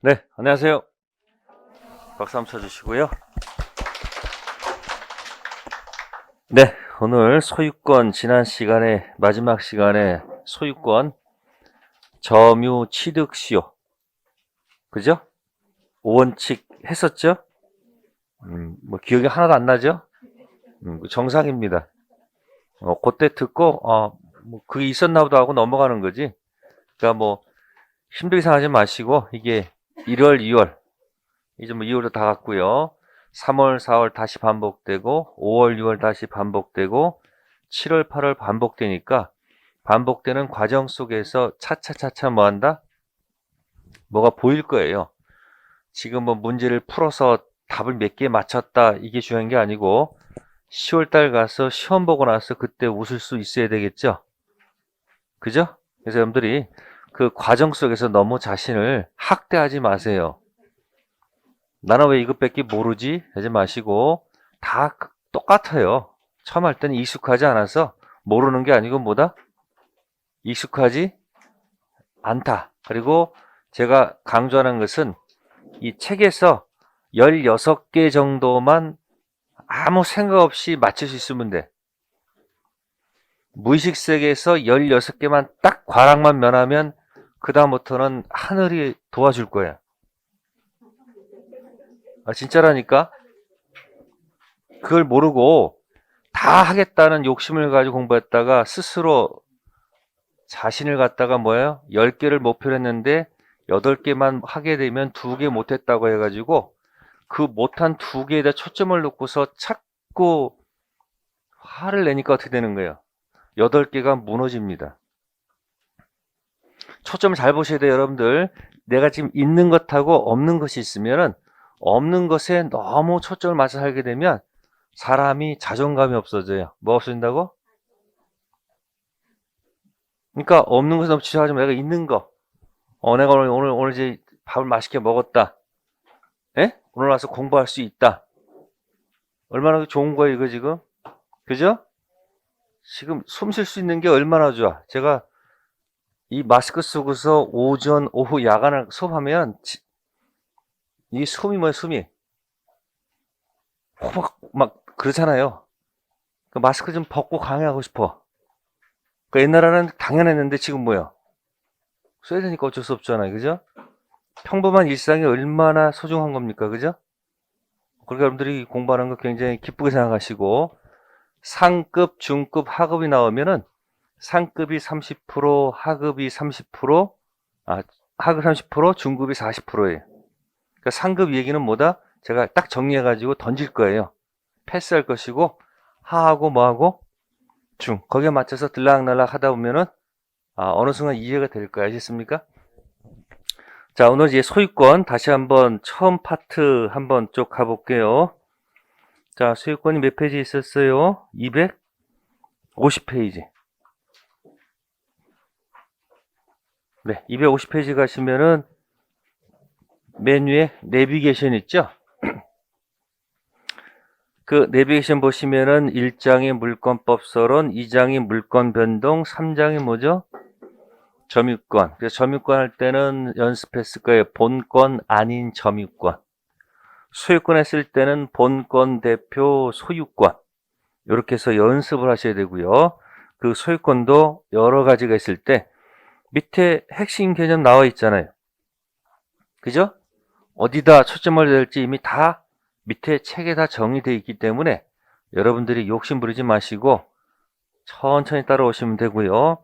네, 안녕하세요. 박수 한번 쳐주시고요. 네, 오늘 소유권, 지난 시간에, 마지막 시간에 소유권, 점유, 취득, 시효. 그죠? 5원칙 했었죠? 뭐, 기억이 하나도 안 나죠? 정상입니다. 그때 듣고, 뭐, 그게 있었나 보다 하고 넘어가는 거지. 그러니까 뭐, 힘들게 생각하지 마시고, 이게 1월, 2월, 이제 뭐 2월도 다 갔고요. 3월, 4월 다시 반복되고 5월, 6월 다시 반복되고 7월, 8월 반복되니까 반복되는 과정 속에서 차차차차 뭐 한다? 뭐가 보일 거예요. 지금 뭐 문제를 풀어서 답을 몇 개 맞췄다 이게 중요한 게 아니고 10월 달 가서 시험 보고 나서 그때 웃을 수 있어야 되겠죠? 그죠? 그래서 여러분들이 그 과정 속에서 너무 자신을 학대하지 마세요. 나는 왜 이것밖에 모르지? 하지 마시고 다 똑같아요. 처음 할 때는 익숙하지 않아서 모르는 게 아니고 뭐다? 익숙하지 않다. 그리고 제가 강조하는 것은 이 책에서 16개 정도만 아무 생각 없이 맞출 수 있으면 돼. 무의식 세계에서 16개만 딱 과락만 면하면 그다음부터는 하늘이 도와줄 거야. 진짜라니까? 그걸 모르고 다 하겠다는 욕심을 가지고 공부했다가 스스로 자신을 갖다가 뭐예요? 10개를 목표로 했는데 8개만 하게 되면 2개 못했다고 해가지고 그 못한 2개에다 초점을 놓고서 자꾸 화를 내니까 어떻게 되는 거예요? 8개가 무너집니다. 초점을 잘 보셔야 돼요, 여러분들. 내가 지금 있는 것하고 없는 것이 있으면은 없는 것에 너무 초점을 맞춰 살게 되면 사람이 자존감이 없어져요. 뭐 없어진다고? 그러니까 없는 것은 없이 하지 마. 내가 있는 거. 내가 오늘 이제 밥을 맛있게 먹었다. 에? 오늘 와서 공부할 수 있다. 얼마나 좋은 거예요, 이거 지금? 그죠? 지금 숨 쉴 수 있는 게 얼마나 좋아. 제가 이 마스크 쓰고서 오전, 오후 야간을 수업하면 이 숨이 뭐야, 숨이. 호박 막 그러잖아요. 그 마스크 좀 벗고 강의하고 싶어. 그 옛날에는 당연했는데 지금 뭐야? 써야 되니까 어쩔 수 없잖아요. 그죠? 평범한 일상이 얼마나 소중한 겁니까? 그죠? 그러니까 여러분들이 공부하는 거 굉장히 기쁘게 생각하시고 상급, 중급, 하급이 나오면은 상급이 30%, 하급이 30%, 하급 30%, 중급이 40%예요. 그러니까 상급 얘기는 뭐다? 제가 딱 정리해가지고 던질 거예요. 패스할 것이고 하하고 뭐하고 중 거기에 맞춰서 들락날락 하다 보면은 어느 순간 이해가 될 거예요. 아시겠습니까? 자, 오늘 이제 소유권 다시 한번 처음 파트 한번 쭉 가볼게요. 자, 소유권이 몇 페이지 있었어요? 250페이지. 네, 250페이지 가시면은 맨 위에 내비게이션 있죠? 그 내비게이션 보시면은 1장이 물권법 서론, 2장이 물권 변동, 3장이 뭐죠? 점유권. 그래서 점유권 할 때는 연습했을 거예요. 본권 아닌 점유권. 소유권 했을 때는 본권 대표 소유권. 이렇게 해서 연습을 하셔야 되고요. 그 소유권도 여러 가지가 있을 때 밑에 핵심 개념 나와 있잖아요. 그죠? 어디다 초점을 댈지 이미 다 밑에 책에 다 정리되어 있기 때문에 여러분들이 욕심 부리지 마시고 천천히 따라오시면 되고요.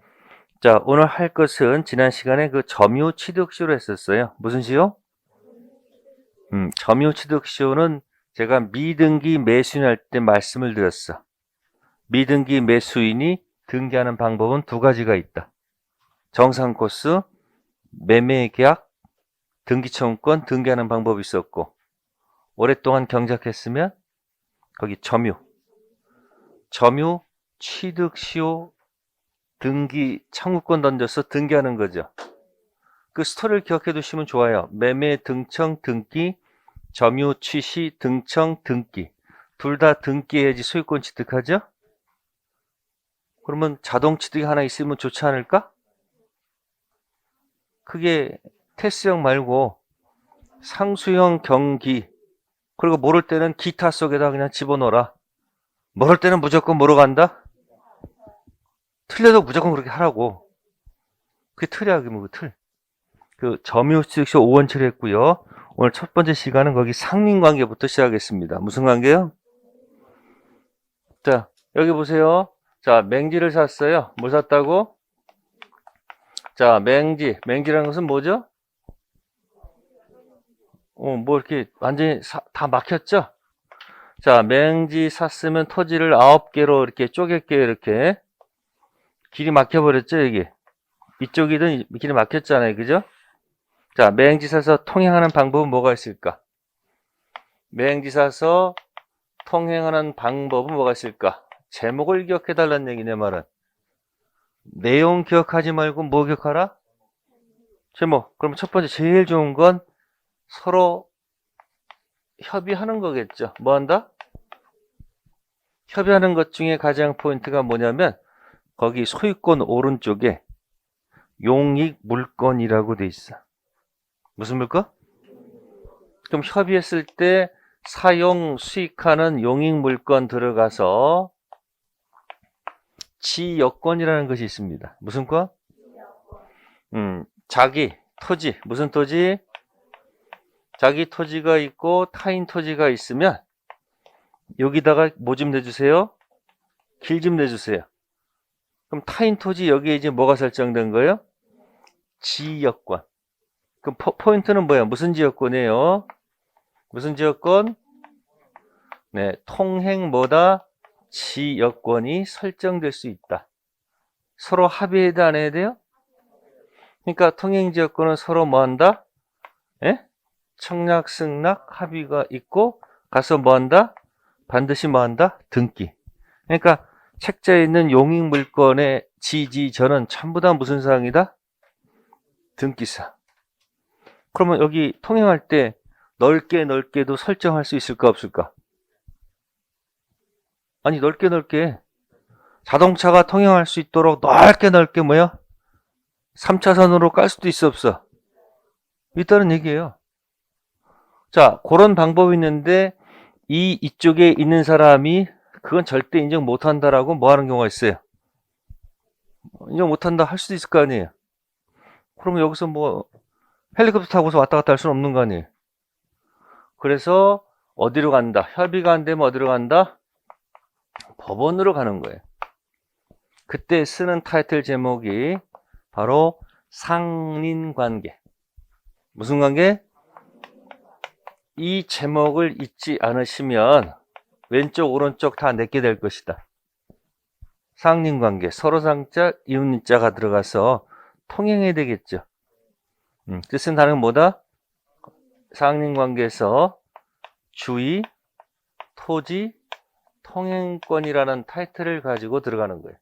자, 오늘 할 것은 지난 시간에 그 점유 취득시효로 했었어요. 무슨 시효? 점유 취득시효는 제가 미등기 매수인 할 때 말씀을 드렸어. 미등기 매수인이 등기하는 방법은 두 가지가 있다. 정상 코스, 매매 계약, 등기청구권 등기하는 방법이 있었고 오랫동안 경작했으면 거기 점유 취득시효 등기 청구권 던져서 등기하는 거죠. 그 스토리를 기억해 두시면 좋아요. 매매 등청 등기, 점유 취시 등청 등기. 둘 다 등기해야지 소유권 취득하죠? 그러면 자동 취득이 하나 있으면 좋지 않을까? 그게 테스형 말고 상수형 경기. 그리고 모를 때는 기타 속에다 그냥 집어넣어라. 모를 때는 무조건 뭐로 간다? 틀려도 무조건 그렇게 하라고. 그게 틀이야, 그 틀. 그 점유수익쇼 5원 처리했고요. 오늘 첫 번째 시간은 거기 상린관계부터 시작하겠습니다. 무슨 관계요? 자, 여기 보세요. 자, 맹지를 샀어요. 뭘 샀다고? 자, 맹지라는 것은 뭐죠? 뭐 이렇게 완전히 다 막혔죠? 자, 맹지 샀으면 토지를 9개로 이렇게 쪼갤게요, 이렇게. 길이 막혀버렸죠, 여기. 이쪽이든 길이 막혔잖아요, 그죠? 자, 맹지 사서 통행하는 방법은 뭐가 있을까? 맹지 사서 통행하는 방법은 뭐가 있을까? 제목을 기억해달라는 얘기네, 말은. 내용 기억하지 말고 뭐 기억하라? 제목. 그럼 첫 번째 제일 좋은 건 서로 협의하는 거겠죠. 뭐 한다? 협의하는 것 중에 가장 포인트가 뭐냐면 거기 소유권 오른쪽에 용익 물건이라고 돼 있어. 무슨 물건? 그럼 협의했을 때 사용 수익하는 용익 물건 들어가서 지여권이라는 것이 있습니다. 무슨 권? 자기 토지. 무슨 토지? 자기 토지가 있고 타인 토지가 있으면 여기다가 뭐 좀 내주세요? 길 좀 내주세요. 그럼 타인 토지 여기에 이제 뭐가 설정된 거예요? 지역권. 그럼 포인트는 뭐야? 무슨 지역권이에요? 무슨 지역권? 네, 통행 뭐다? 지역권이 설정될 수 있다. 서로 합의해야 돼, 안 해야 돼요? 그러니까 통행 지역권은 서로 뭐 한다? 예? 청약, 승낙, 합의가 있고 가서 뭐 한다? 반드시 뭐 한다? 등기. 그러니까 책자에 있는 용익 물건의 지지전은 전부 다 무슨 사항이다? 등기사. 그러면 여기 통행할 때 넓게도 설정할 수 있을까 없을까? 아니 넓게 자동차가 통행할 수 있도록 넓게 뭐야? 3차선으로 깔 수도 있어 없어? 있다는 얘기예요. 자, 그런 방법이 있는데 이쪽에 있는 사람이 그건 절대 인정 못한다라고 뭐 하는 경우가 있어요? 인정 못한다 할 수도 있을 거 아니에요. 그러면 여기서 뭐 헬리콥터 타고서 왔다 갔다 할 수는 없는 거 아니에요. 그래서 어디로 간다? 협의가 안 되면 어디로 간다? 법원으로 가는 거예요. 그때 쓰는 타이틀 제목이 바로 상린관계. 무슨 관계? 이 제목을 잊지 않으시면 왼쪽 오른쪽 다 내게 될 것이다. 상린관계. 서로 상자 이웃자가 들어가서 통행해야 되겠죠. 뜻은 다른 뭐다? 상린관계에서 주의, 토지, 통행권이라는 타이틀을 가지고 들어가는 거예요.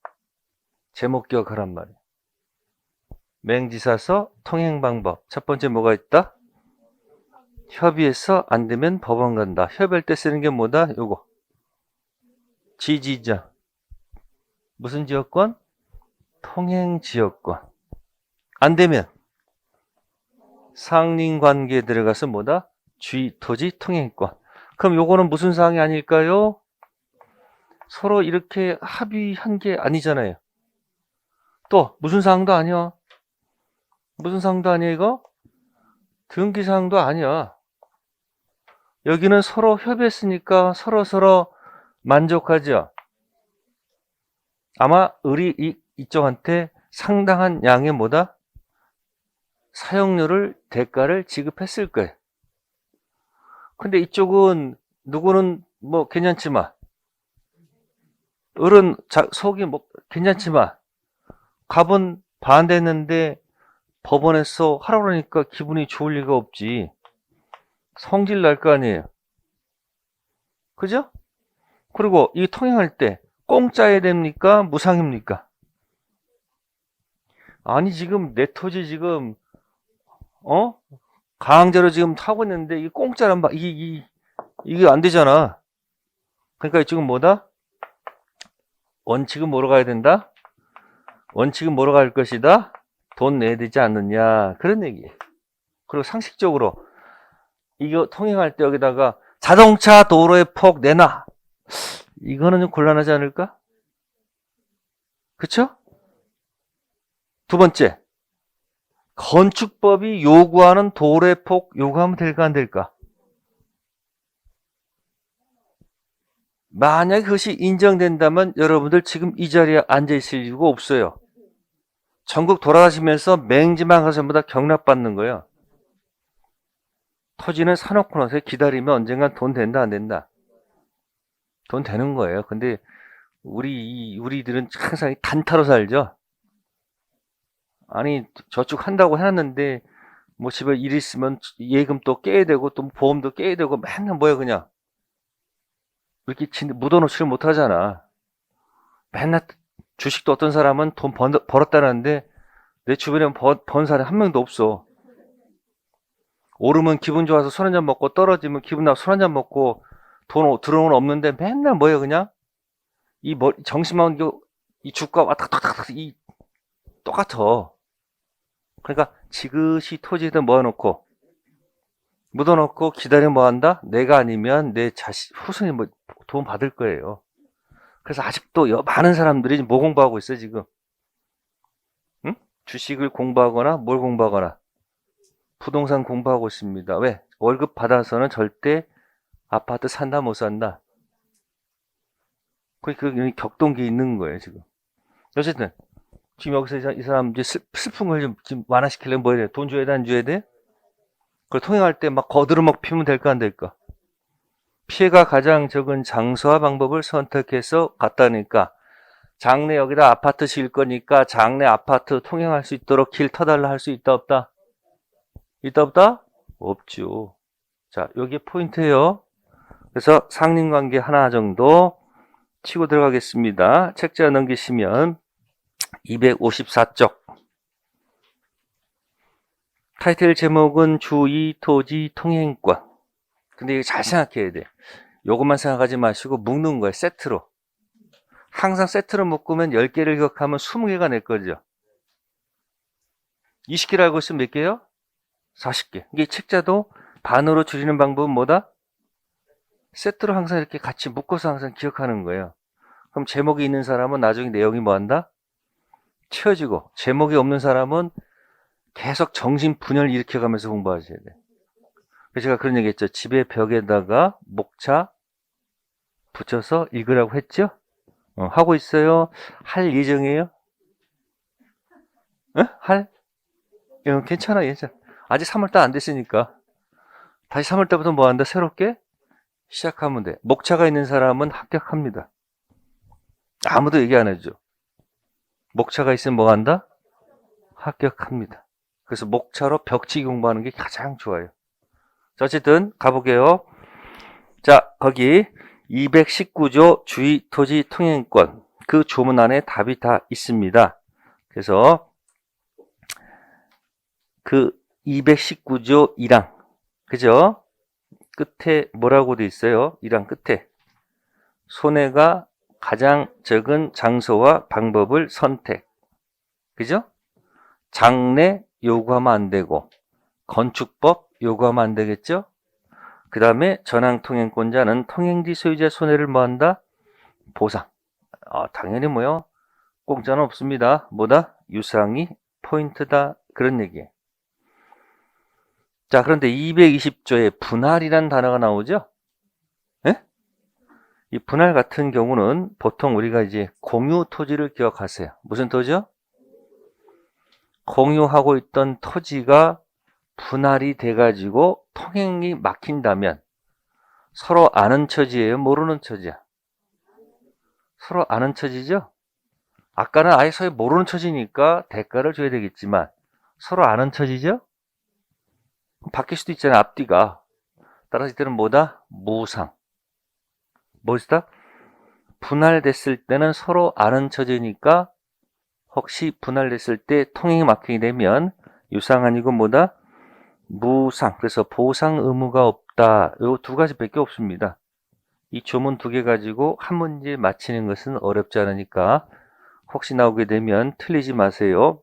제목 기억하란 말이에요. 맹지사서 통행 방법. 첫 번째 뭐가 있다? 협의해서 안 되면 법원 간다. 협의할 때 쓰는 게 뭐다? 요거. 지지자. 무슨 지역권? 통행 지역권. 안 되면 상린관계에 들어가서 뭐다? 주의, 토지, 통행권. 그럼 요거는 무슨 사항이 아닐까요? 서로 이렇게 합의한 게 아니잖아요. 또 무슨 사항도 아니야. 무슨 사항도 아니야 이거? 등기 사항도 아니야. 여기는 서로 협의했으니까 서로 만족하죠. 아마 이쪽한테 상당한 양의 뭐다? 사용료를 대가를 지급했을 거예요. 근데 이쪽은 누구는 뭐 괜찮지만 을은 속이 뭐 괜찮지만 갑은 반대했는데 법원에서 하라고 그러니까 기분이 좋을 리가 없지. 성질 날 거 아니에요. 그죠? 그리고 이 통행할 때 공짜야 됩니까? 무상입니까? 아니 지금 내 토지 지금 강제로 지금 타고 있는데 이게 공짜란 말 이게 안 되잖아. 그러니까 지금 뭐다? 원칙은 뭐로 가야 된다? 원칙은 뭐로 갈 것이다? 돈 내야 되지 않느냐 그런 얘기예요. 그리고 상식적으로 이거 통행할 때 여기다가 자동차 도로의 폭 내놔. 이거는 좀 곤란하지 않을까? 그쵸? 두 번째, 건축법이 요구하는 도로의 폭 요구하면 될까 안 될까? 만약에 그것이 인정된다면 여러분들 지금 이 자리에 앉아 있을 이유가 없어요. 전국 돌아다니면서 맹지만 가서 전부 다 경락받는 거예요. 토지는 사놓고 나서 기다리면 언젠간 돈 된다 안 된다? 돈 되는 거예요. 근데 우리들은 항상 단타로 살죠. 아니 저축 한다고 해놨는데 뭐 집에 일 있으면 예금 또 깨야 되고 또 보험도 깨야 되고 맨날 뭐야 그냥 이렇게 묻어놓지를 못하잖아. 맨날 주식도 어떤 사람은 돈 벌었다는데 내 주변에 번 사람이 한 명도 없어. 오르면 기분 좋아서 술 한잔 먹고 떨어지면 기분 나서 술 한잔 먹고 돈 들어오는 건 없는데 맨날 뭐야 그냥 정신만 이 주가 왔다 갔다 이 똑같아. 그러니까 지그시 토지에다 모아놓고 묻어놓고 기다려 뭐 한다? 내가 아니면 내 후손이 뭐 돈 받을 거예요. 그래서 아직도 많은 사람들이 뭐 공부하고 있어 지금. 응? 주식을 공부하거나 뭘 공부하거나 부동산 공부하고 있습니다. 왜? 월급 받아서는 절대 아파트 산다 못 산다. 그 격동기 있는 거예요 지금. 어쨌든 지금 여기서 이 사람 이제 슬픈 걸 좀 지금 완화시키려면 뭐 해야 돼? 돈 줘야 돼 안 줘야 돼? 그걸 통행할 때 막 거드름막 피우면 될까 안 될까? 피해가 가장 적은 장소와 방법을 선택해서 갔다니까 장래 여기다 아파트 지을 거니까 장래 아파트 통행할 수 있도록 길 터달라 할 수 있다 없다? 있다 없다? 없죠. 자, 여기 포인트예요. 그래서 상린관계 하나 정도 치고 들어가겠습니다. 책자 넘기시면 254쪽. 타이틀 제목은 주2 토지 통행권. 근데 이거 잘 생각해야 돼. 요것만 생각하지 마시고 묶는 거예요. 세트로. 항상 세트로 묶으면 10개를 기억하면 20개가 낼 거죠. 20개를 알고 있으면 몇 개요? 40개. 이게 책자도 반으로 줄이는 방법은 뭐다? 세트로 항상 이렇게 같이 묶어서 항상 기억하는 거예요. 그럼 제목이 있는 사람은 나중에 내용이 뭐 한다? 채워지고 제목이 없는 사람은 계속 정신 분열 일으켜가면서 공부하셔야 돼. 그래서 제가 그런 얘기 했죠. 집에 벽에다가 목차 붙여서 읽으라고 했죠? 하고 있어요? 할 예정이에요? 할? 괜찮아, 괜찮아. 아직 3월달 안 됐으니까. 다시 3월달부터 뭐 한다? 새롭게 시작하면 돼. 목차가 있는 사람은 합격합니다. 아무도 얘기 안 해줘. 목차가 있으면 뭐 한다? 합격합니다. 그래서 목차로 벽치기 공부하는 게 가장 좋아요. 자, 어쨌든 가볼게요. 자, 거기 219조 주의 토지 통행권 그 조문 안에 답이 다 있습니다. 그래서 그 219조 1항 그죠? 끝에 뭐라고 돼 있어요? 1항 끝에 손해가 가장 적은 장소와 방법을 선택. 그죠? 장래 요구하면 안 되고 건축법 요구하면 안 되겠죠? 그 다음에 전항통행권자는 통행지 소유자 손해를 뭐한다? 보상. 당연히 뭐요? 공짜는 없습니다. 뭐다? 유상이 포인트다. 그런 얘기예요. 자, 그런데 220조에 분할이라는 단어가 나오죠? 예? 이 분할 같은 경우는 보통 우리가 이제 공유 토지를 기억하세요. 무슨 토지요? 공유하고 있던 토지가 분할이 돼가지고 통행이 막힌다면 서로 아는 처지예요? 모르는 처지야? 서로 아는 처지죠? 아까는 아예 서로 모르는 처지니까 대가를 줘야 되겠지만 서로 아는 처지죠? 바뀔 수도 있잖아요. 앞뒤가. 따라서 이때는 뭐다? 무상. 뭐시다? 분할됐을 때는 서로 아는 처지니까 혹시 분할됐을 때 통행이 막히게 되면 유상 아니고 뭐다? 무상. 그래서 보상 의무가 없다. 요 두 가지밖에 없습니다. 이 조문 두 개 가지고 한 문제 맞히는 것은 어렵지 않으니까 혹시 나오게 되면 틀리지 마세요.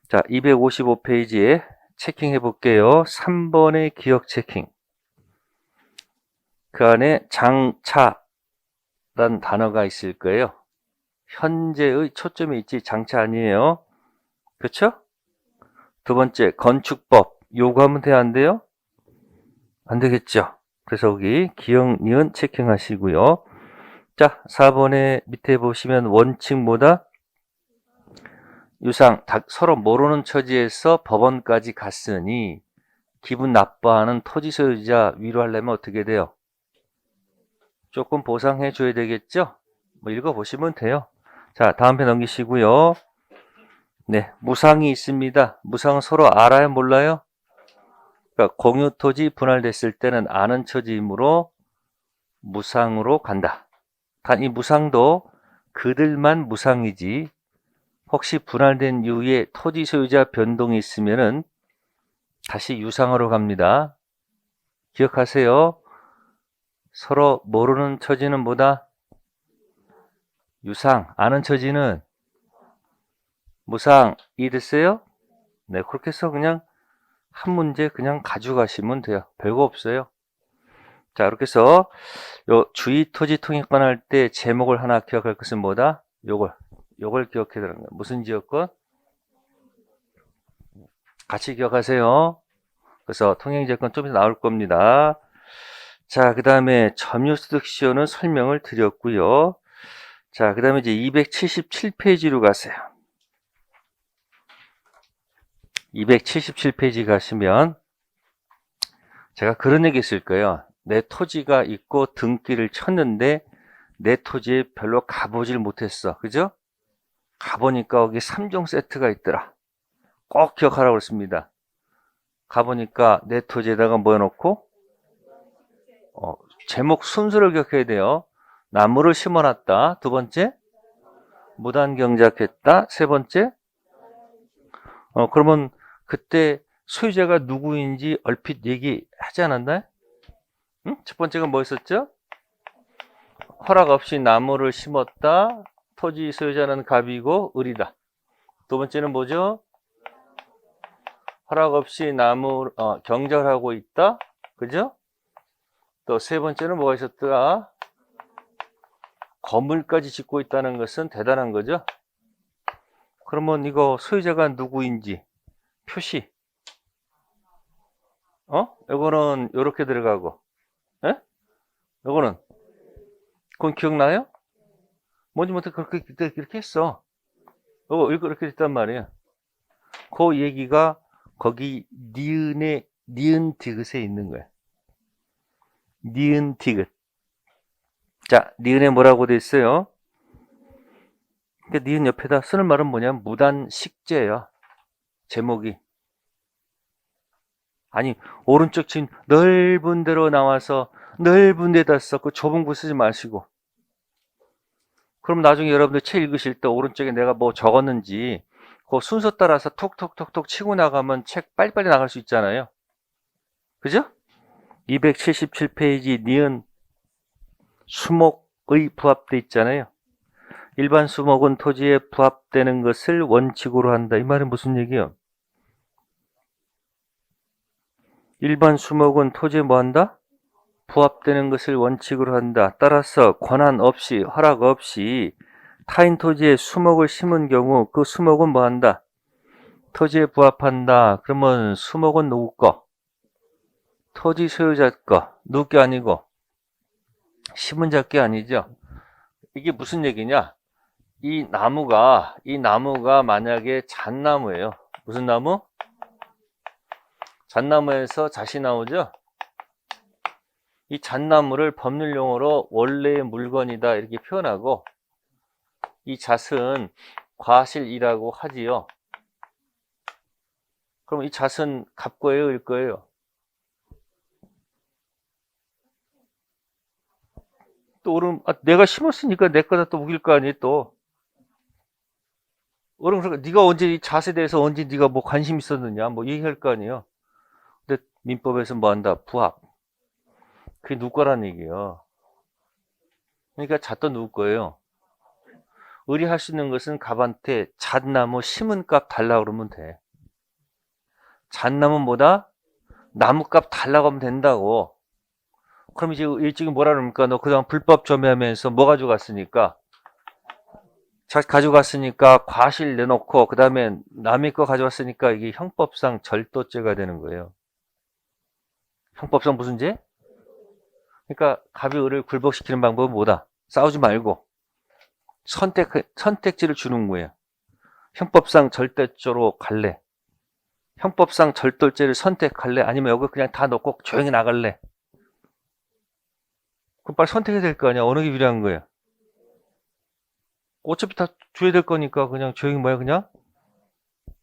자, 255페이지에 체킹해 볼게요. 3번의 기억 체킹. 그 안에 장차란 단어가 있을 거예요. 현재의 초점이 있지 장차 아니에요. 그렇죠? 두 번째, 건축법. 요거 하면 돼요, 안 돼요? 안 되겠죠. 그래서 여기 기억, 니은 체킹하시고요. 자, 4번에 밑에 보시면 원칙 뭐다? 유상, 서로 모르는 처지에서 법원까지 갔으니 기분 나빠하는 토지 소유자 위로하려면 어떻게 돼요? 조금 보상해 줘야 되겠죠? 뭐 읽어보시면 돼요. 자, 다음 편 넘기시고요. 네, 무상이 있습니다. 무상은 서로 알아요, 몰라요? 그러니까 공유 토지 분할됐을 때는 아는 처지이므로 무상으로 간다. 단 이 무상도 그들만 무상이지 혹시 분할된 이후에 토지 소유자 변동이 있으면은 다시 유상으로 갑니다. 기억하세요. 서로 모르는 처지는 뭐다? 유상. 아는 처지는 무상. 이해됐어요? 네, 그렇게 해서 그냥 한 문제 그냥 가져가시면 돼요. 별거 없어요. 자, 이렇게 해서 요 주의 토지 통행권 할 때 제목을 하나 기억할 것은 뭐다? 요걸 기억해야 되는 거예요. 무슨 지역권? 같이 기억하세요. 그래서 통행지역권 좀 이따 나올 겁니다. 자, 그 다음에 점유소득시효는 설명을 드렸고요. 자, 그 다음에 이제 277페이지로 가세요. 277페이지 가시면 제가 그런 얘기 있을 거예요. 내 토지가 있고 등기를 쳤는데 내 토지에 별로 가보질 못했어. 그죠? 가보니까 거기 3종 세트가 있더라. 꼭 기억하라고 그랬습니다. 가보니까 내 토지에다가 뭐 해놓고 제목 순서를 기억해야 돼요. 나무를 심어놨다. 두 번째, 무단 경작했다. 세 번째, 그러면 그때 소유자가 누구인지 얼핏 얘기하지 않았나요? 응? 첫 번째가 뭐였었죠? 허락 없이 나무를 심었다. 토지 소유자는 갑이고 을이다. 두 번째는 뭐죠? 허락 없이 나무 경작하고 있다. 그죠? 또 세 번째는 뭐가 있었더라? 건물까지 짓고 있다는 것은 대단한 거죠. 그러면 이거 소유자가 누구인지 표시. 요거는 요렇게 들어가고, 예? 요거는 그건 기억나요? 뭔지 못해 그렇게 했어. 요거 이렇게 됐단 말이에요. 그 얘기가 거기 니은 디귿에 있는 거예요. 니은 디귿. 자, 니은에 뭐라고 돼 있어요? 그러니까 니은 옆에다 쓰는 말은 뭐냐면 무단식재예요. 제목이. 아니, 오른쪽 지금 넓은 데로 나와서 넓은 데다 썼고 좁은 곳 쓰지 마시고. 그럼 나중에 여러분들 책 읽으실 때 오른쪽에 내가 뭐 적었는지 그 순서 따라서 톡톡톡톡 치고 나가면 책 빨리빨리 나갈 수 있잖아요. 그죠? 277페이지 니은 수목의 부합돼 있잖아요. 일반 수목은 토지에 부합되는 것을 원칙으로 한다. 이 말은 무슨 얘기예요? 일반 수목은 토지에 뭐 한다? 부합되는 것을 원칙으로 한다. 따라서 권한 없이 허락 없이 타인 토지에 수목을 심은 경우 그 수목은 뭐 한다? 토지에 부합한다. 그러면 수목은 누구 거? 토지 소유자 거. 누구 게 아니고 심은 자 게 아니죠. 이게 무슨 얘기냐? 이 나무가 만약에 잣나무예요. 무슨 나무? 잣나무에서 잣이 나오죠? 이 잣나무를 법률 용어로 원래의 물건이다 이렇게 표현하고 이 잣은 과실이라고 하지요. 그럼 이 잣은 갑 거예요, 을 거예요? 또 내가 심었으니까 내 거다 또 우길 거 아니에요, 또. 그러니까 네가 언제 이 잣에 대해서 언제 네가 뭐 관심 있었느냐 뭐 얘기할 거 아니에요. 근데 민법에서 뭐 한다? 부합. 그게 누구 거란 얘기예요. 그러니까 잣도 누구 거예요. 의뢰할 수 있는 것은 갑한테 잣나무 심은 값 달라고 그러면 돼. 잣나무보다 나무값 달라고 하면 된다고. 그럼 이제 일찍이 뭐라 그럽니까? 너 그동안 불법 점유하면서 뭐 가져갔으니까? 가져갔으니까 과실 내놓고, 그 다음에 남의 거 가져왔으니까 이게 형법상 절도죄가 되는 거예요. 형법상 무슨 죄? 그러니까 갑이 을을 굴복시키는 방법은 뭐다? 싸우지 말고 선택지를 주는 거예요. 형법상 절도죄로 갈래? 형법상 절도죄를 선택할래? 아니면 여기 그냥 다 넣고 조용히 나갈래? 그럼 빨리 선택해야 될 거 아니야? 어느 게 유리한 거예요? 어차피 다 줘야 될 거니까 그냥 조용히 뭐야 그냥?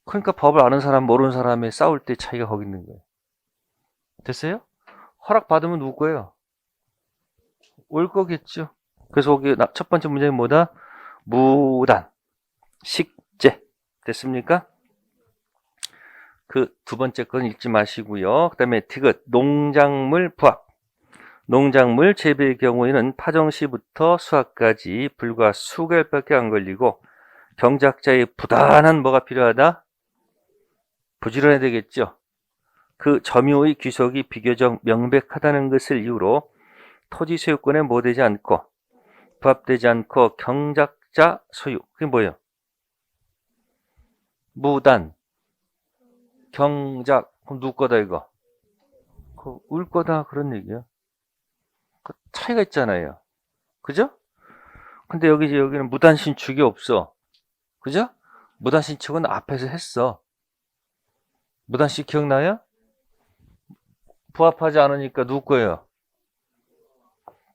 그러니까 법을 아는 사람 모르는 사람의 싸울 때 차이가 거기 있는 거예요. 됐어요? 허락받으면 누구 거예요? 올 거겠죠. 그래서 거기 첫 번째 문제는 뭐다? 무단, 식재. 됐습니까? 그 두 번째 건 읽지 마시고요. 그 다음에 디귿, 농작물 부합. 농작물 재배의 경우에는 파종 시부터 수확까지 불과 수개월밖에 안 걸리고 경작자의 부단한 뭐가 필요하다? 부지런해야 되겠죠. 그 점유의 귀속이 비교적 명백하다는 것을 이유로 토지 소유권에 모되지 않고 부합되지 않고 경작자 소유. 그게 뭐예요? 무단, 경작. 그럼 누구 거다 이거? 울 거다 그런 얘기야. 그 차이가 있잖아요. 그죠? 근데 여기는 무단 신축이 없어. 그죠? 무단 신축은 앞에서 했어. 무단 씨 기억나요? 부합하지 않으니까 누구 거예요?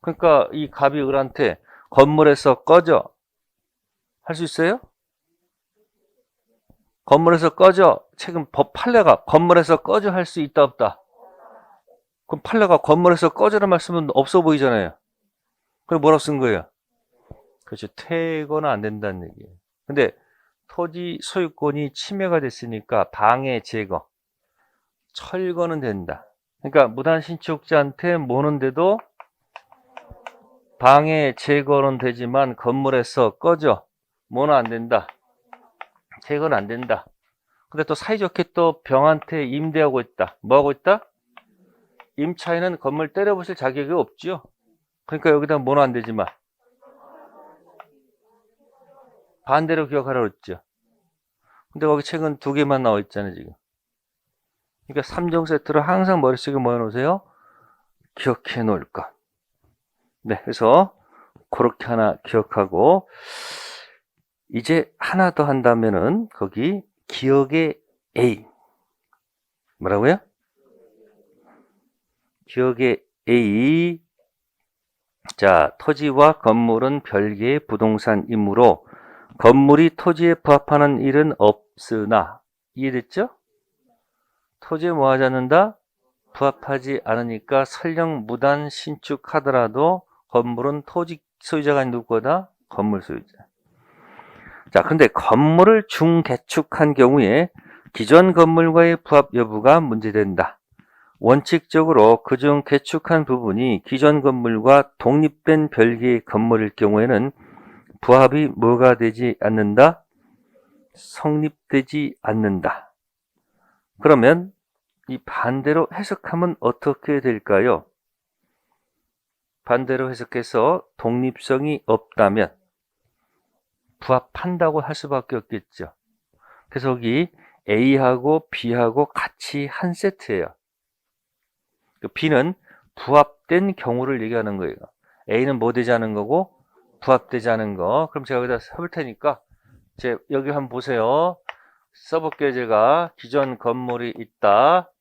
그러니까 이 갑이 을한테 건물에서 꺼져. 할 수 있어요? 건물에서 꺼져. 최근 법 판례가 건물에서 꺼져 할 수 있다 없다? 그럼 판례가 건물에서 꺼져라는 말씀은 없어 보이잖아요. 그럼 뭐라고 쓴 거예요? 그렇죠. 퇴거는 안 된다는 얘기예요. 근데 토지 소유권이 침해가 됐으니까 방해 제거, 철거는 된다. 그러니까 무단 신축자한테 모는데도 방해 제거는 되지만 건물에서 꺼져. 뭐는 안 된다. 제거는 안 된다. 근데 또 사이좋게 또 병한테 임대하고 있다. 뭐 하고 있다? 임차인은 건물 때려부실 자격이 없지요. 그러니까 여기다 뭐는 안 되지만 반대로 기억하라고 했죠. 근데 거기 책은 두 개만 나와 있잖아요, 지금. 그러니까 3종 세트로 항상 머릿속에 뭐 해놓으세요? 기억해 놓을 것. 네, 그래서 그렇게 하나 기억하고 이제 하나 더 한다면은 거기 기억의 A. 뭐라고요? 기억의 A. 자, 토지와 건물은 별개의 부동산이므로 건물이 토지에 부합하는 일은 없으나 이해됐죠? 토지에 뭐 하지 않는다? 부합하지 않으니까 설령 무단 신축하더라도 건물은 토지 소유자가 아닌 누구 거다? 건물 소유자. 자, 근데 건물을 중개축한 경우에 기존 건물과의 부합 여부가 문제된다. 원칙적으로 그중 개축한 부분이 기존 건물과 독립된 별개의 건물일 경우에는 부합이 뭐가 되지 않는다? 성립되지 않는다. 그러면 이 반대로 해석하면 어떻게 될까요? 반대로 해석해서 독립성이 없다면 부합한다고 할 수밖에 없겠죠. 그래서 여기 A하고 B하고 같이 한 세트예요. B는 부합된 경우를 얘기하는 거예요. A는 뭐 되지 않은 거고 부합되지 않은 거. 그럼 제가 여기다 써볼 테니까 여기 한번 보세요. 써볼게요. 제가 기존 건물이 있다.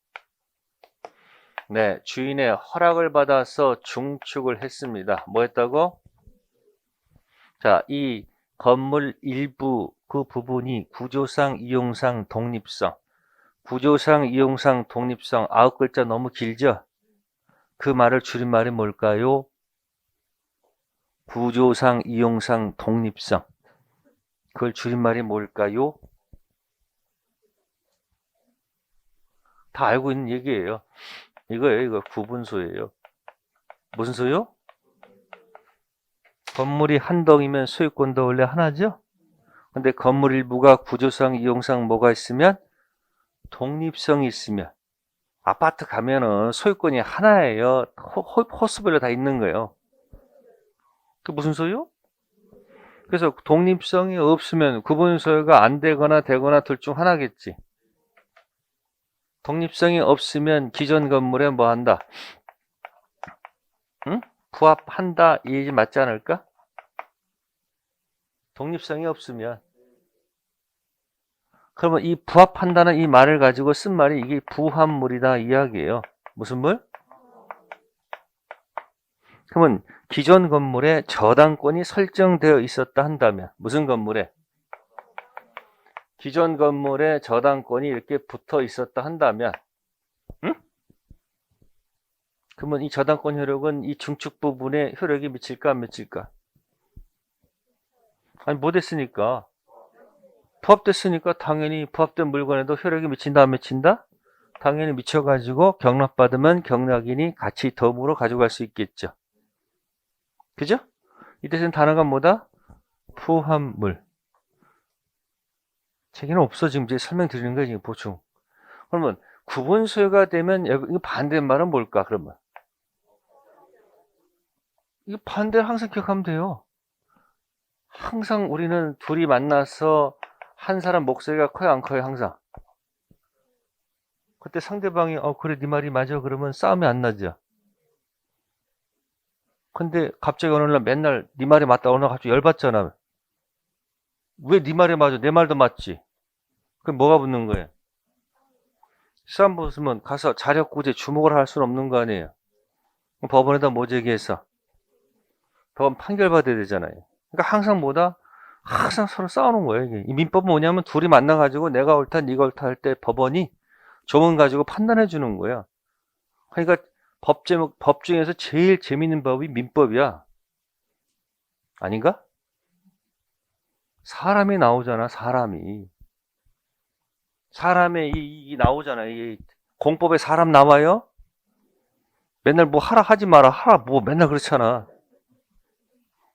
네, 주인의 허락을 받아서 중축을 했습니다. 뭐 했다고? 자, 이 건물 일부 그 부분이 구조상, 이용상, 독립성. 구조상, 이용상, 독립성 9글자 너무 길죠? 그 말을 줄임말이 뭘까요? 구조상, 이용상, 독립성. 그걸 줄임말이 뭘까요? 다 알고 있는 얘기예요. 이거예요. 이거 구분소예요. 무슨 소요? 건물이 한 덩이면 소유권도 원래 하나죠? 근데 건물 일부가 구조상, 이용상 뭐가 있으면 독립성이 있으면 아파트 가면은 소유권이 하나예요? 호수별로 다 있는 거예요. 그 무슨 소유? 그래서 독립성이 없으면 구분 소유가 안 되거나 되거나 둘 중 하나겠지. 독립성이 없으면 기존 건물에 뭐 한다? 응? 부합한다. 이 얘기 맞지 않을까? 독립성이 없으면. 그러면 이 부합한다는 이 말을 가지고 쓴 말이 이게 부합물이다 이야기예요. 무슨 물? 그러면 기존 건물에 저당권이 설정되어 있었다 한다면 무슨 건물에? 기존 건물에 저당권이 이렇게 붙어 있었다 한다면 응? 그러면 이 저당권 효력은 이 중축 부분에 효력이 미칠까 안 미칠까? 아니 못했으니까 부합됐으니까 당연히 부합된 물건에도 효력이 미친다 안 미친다? 당연히 미쳐가지고 경락받으면 경락인이 같이 더불어 가져갈 수 있겠죠. 그죠? 이 뜻은 단어가 뭐다? 부합물. 책에는 없어. 지금 이제 설명드리는 거예요. 지금 보충. 그러면 구분 소유가 되면 이거 반대말은 뭘까? 그러면 이거 반대를 항상 기억하면 돼요. 항상 우리는 둘이 만나서 한 사람 목소리가 커요, 안 커요? 항상. 그때 상대방이 그래 네 말이 맞아 그러면 싸움이 안 나죠. 근데 갑자기 어느 날 맨날 네 말이 맞다 어느 날 갑자기 열받잖아. 왜 네 말이 맞아? 내 말도 맞지. 그럼 뭐가 붙는 거예요? 싸움 붙으면 가서 자력구제 주목을 할 수는 없는 거 아니에요. 법원에다 뭐 제기해서 법원 판결받아야 되잖아요. 그러니까 항상 뭐다? 항상 서로 싸우는 거예요. 이게. 이 민법은 뭐냐면 둘이 만나가지고 내가 옳다 네가 옳다 할 때 법원이 조문 가지고 판단해 주는 거야. 그러니까 법 중에서 제일 재밌는 법이 민법이야. 아닌가? 사람이 나오잖아, 사람이. 사람의 이 나오잖아. 이 공법에 사람 나와요? 맨날 뭐 하라 하지 마라 하라 뭐 맨날 그렇잖아.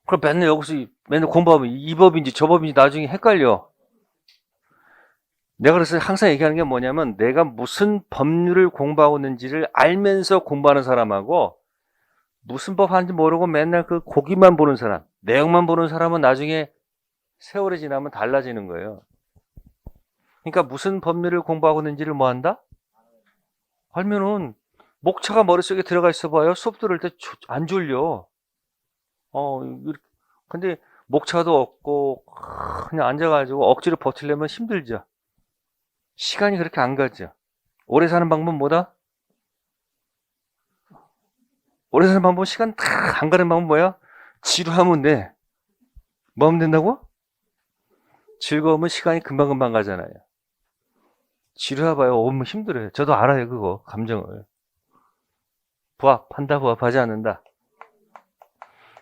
그럼 맨날 여기서 맨날 공부하면 이 법인지 저 법인지 나중에 헷갈려. 내가 그래서 항상 얘기하는 게 뭐냐면 내가 무슨 법률을 공부하고 있는지를 알면서 공부하는 사람하고 무슨 법 하는지 모르고 맨날 그 고기만 보는 사람, 내용만 보는 사람은 나중에 세월이 지나면 달라지는 거예요. 그러니까 무슨 법률을 공부하고 있는지를 뭐 한다? 알면은 목차가 머릿속에 들어가 있어 봐요. 수업 들을 때 안 졸려. 근데 목차도 없고 그냥 앉아가지고 억지로 버틸려면 힘들죠. 시간이 그렇게 안 가죠. 오래 사는 방법은 뭐다? 오래 사는 방법 시간 다 안 가는 방법 뭐야? 지루하면 돼. 뭐 하면 된다고? 즐거우면 시간이 금방금방 가잖아요. 지루해봐요. 너무 힘들어요. 저도 알아요. 그거 감정을. 부합한다 부합하지 않는다.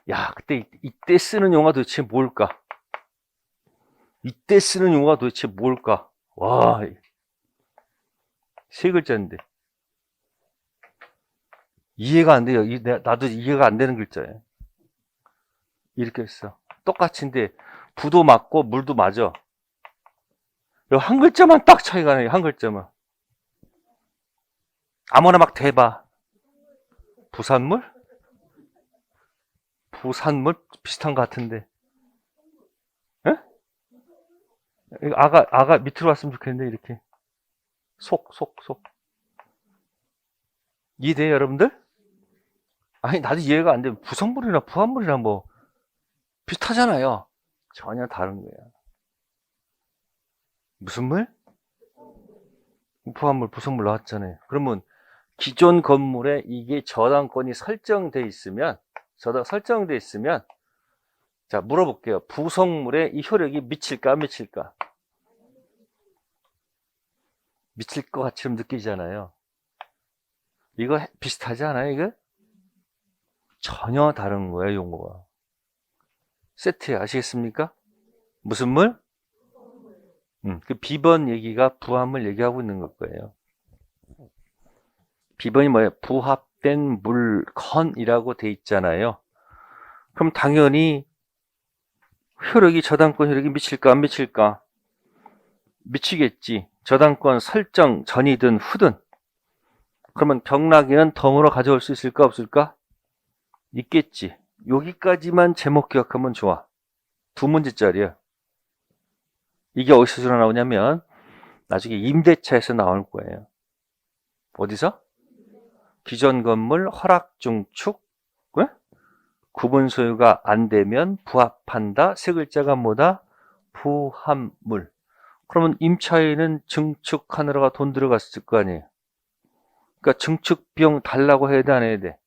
야 그때 이때 쓰는 용어가 도대체 뭘까? 이때 쓰는 용어가 도대체 뭘까? 와, 세 글자인데 이해가 안 돼요. 나도 이해가 안 되는 글자예요. 이렇게 했어. 똑같은데 부도 맞고 물도 맞아. 한 글자만 딱 차이가 나요. 한 글자만. 아무나 막 대봐. 부산물? 부산물 비슷한 것 같은데. 에? 아가 밑으로 왔으면 좋겠는데 이렇게. 속. 이해돼요, 여러분들? 아니 나도 이해가 안 돼. 부성물이나 부합물이나 뭐 비슷하잖아요. 전혀 다른 거야. 무슨 물? 부합물, 부성물 나왔잖아요. 그러면 기존 건물에 이게 저당권이 설정돼 있으면 자 물어볼게요. 부성물에 이 효력이 미칠까 안 미칠까? 미칠 것 같이 느끼잖아요. 이거 비슷하지 않아요, 이거? 전혀 다른 거예요, 용어가. 세트에 아시겠습니까? 무슨 물? 그 비번 얘기가 부합물 얘기하고 있는 걸 거예요. 비번이 뭐예요? 부합된 물건이라고 돼 있잖아요. 그럼 당연히 저당권 효력이 미칠까 안 미칠까? 미치겠지. 저당권 설정 전이든 후든 그러면 경락에는 덩으로 가져올 수 있을까 없을까? 있겠지. 여기까지만 제목 기억하면 좋아. 두 문제짜리야. 이게 어디서 나오냐면 나중에 임대차에서 나올 거예요. 어디서? 기존 건물 허락 중축, 왜? 구분 소유가 안 되면 부합한다. 세 글자가 뭐다? 부합물. 그러면 임차인은 증축하느라가 돈 들어갔을 거 아니에요. 그러니까 증축 비용 달라고 해야 돼, 안 해야 돼?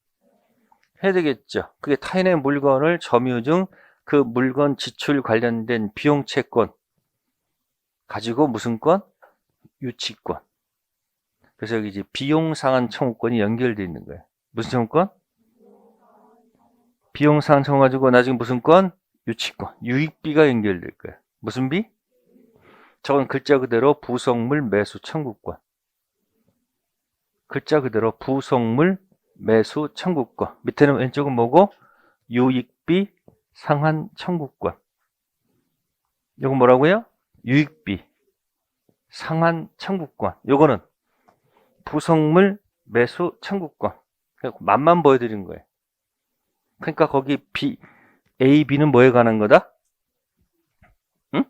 해야 되겠죠. 그게 타인의 물건을 점유 중 그 물건 지출 관련된 비용 채권 가지고 무슨 권? 유치권. 그래서 여기 이제 비용 상환 청구권이 연결되어 있는 거예요. 무슨 청구권? 비용 상환 청구 가지고 나중에 무슨 권? 유치권. 유익비가 연결될 거예요. 무슨 비? 저건 글자 그대로 부속물 매수 청구권. 글자 그대로 부속물 매수 청구권. 밑에는 왼쪽은 뭐고? 유익비 상환 청구권. 이거 뭐라고요? 유익비 상환 청구권. 요거는 부속물 매수 청구권. 맛만 보여드린 거예요. 그러니까 거기 A, B는 뭐에 관한 거다? 응?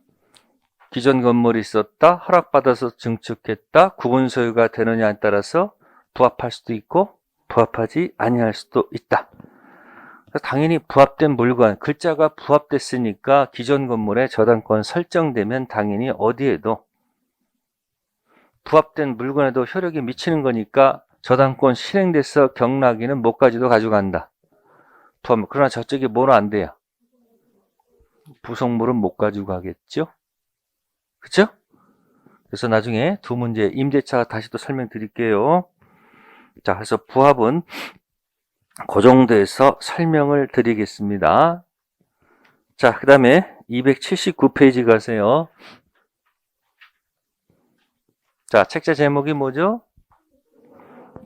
기존 건물이 있었다. 허락받아서 증축했다. 구분 소유가 되느냐에 따라서 부합할 수도 있고 부합하지 아니할 수도 있다. 당연히 부합된 물건, 글자가 부합됐으니까 기존 건물에 저당권 설정되면 당연히 어디에도 부합된 물건에도 효력이 미치는 거니까 저당권 실행돼서 경락인은 뭐까지도 가져간다. 부합물. 그러나 저쪽에 뭐는 안 돼요? 부속물은 못 가지고 가겠죠? 그쵸? 그래서 나중에 두 문제 임대차 다시 또 설명드릴게요. 자, 그래서 부합은 그 정도에서 설명을 드리겠습니다. 자, 그 다음에 279페이지 가세요. 자, 책자 제목이 뭐죠?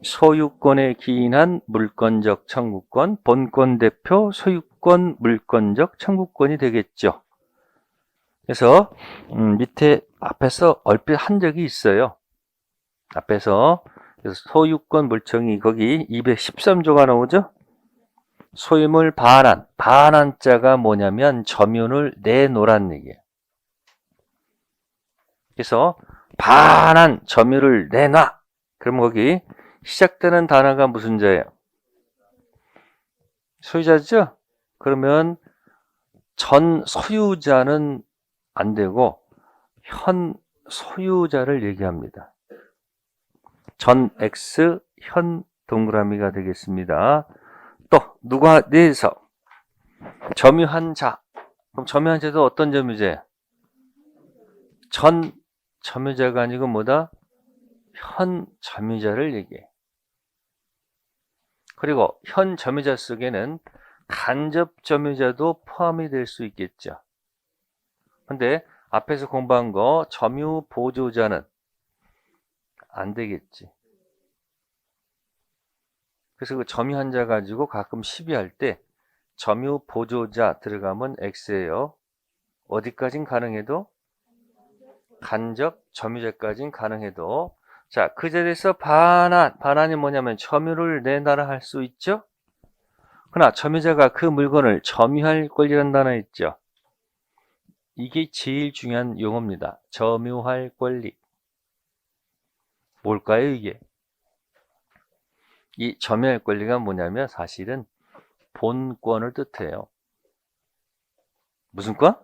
소유권에 기인한 물권적 청구권, 본권 대표 소유권 물권적 청구권이 되겠죠. 그래서 밑에 앞에서 얼핏 한 적이 있어요. 앞에서 그래서 소유권 물청이 거기 213조가 나오죠. 소유물 반환. 반환자가 뭐냐면 점유를 내놓으란 얘기예요. 그래서 반환 점유를 내놔. 그럼 거기 시작되는 단어가 무슨 자예요? 소유자죠? 그러면 전 소유자는 안 되고 현 소유자를 얘기합니다. 전 X 현 동그라미가 되겠습니다. 또 누가 내에서 점유한 자. 그럼 점유한 자도 어떤 점유자예요? 전 점유자가 아니고 뭐다? 현 점유자를 얘기해. 그리고 현 점유자 속에는 간접 점유자도 포함이 될 수 있겠죠. 근데 앞에서 공부한 거 점유 보조자는 안 되겠지. 그래서 그 점유한 자 가지고 가끔 시비할 때 점유 보조자 들어가면 X예요. 어디까진 가능해도 간접 점유자까진 가능해도 자, 그 자리에서 반환이 뭐냐면 점유를 내놔라 할 수 있죠. 그러나 점유자가 그 물건을 점유할 권리란 단어 있죠. 이게 제일 중요한 용어입니다. 점유할 권리. 뭘까요, 이게? 이 점유할 권리가 뭐냐면 사실은 본권을 뜻해요. 무슨 권?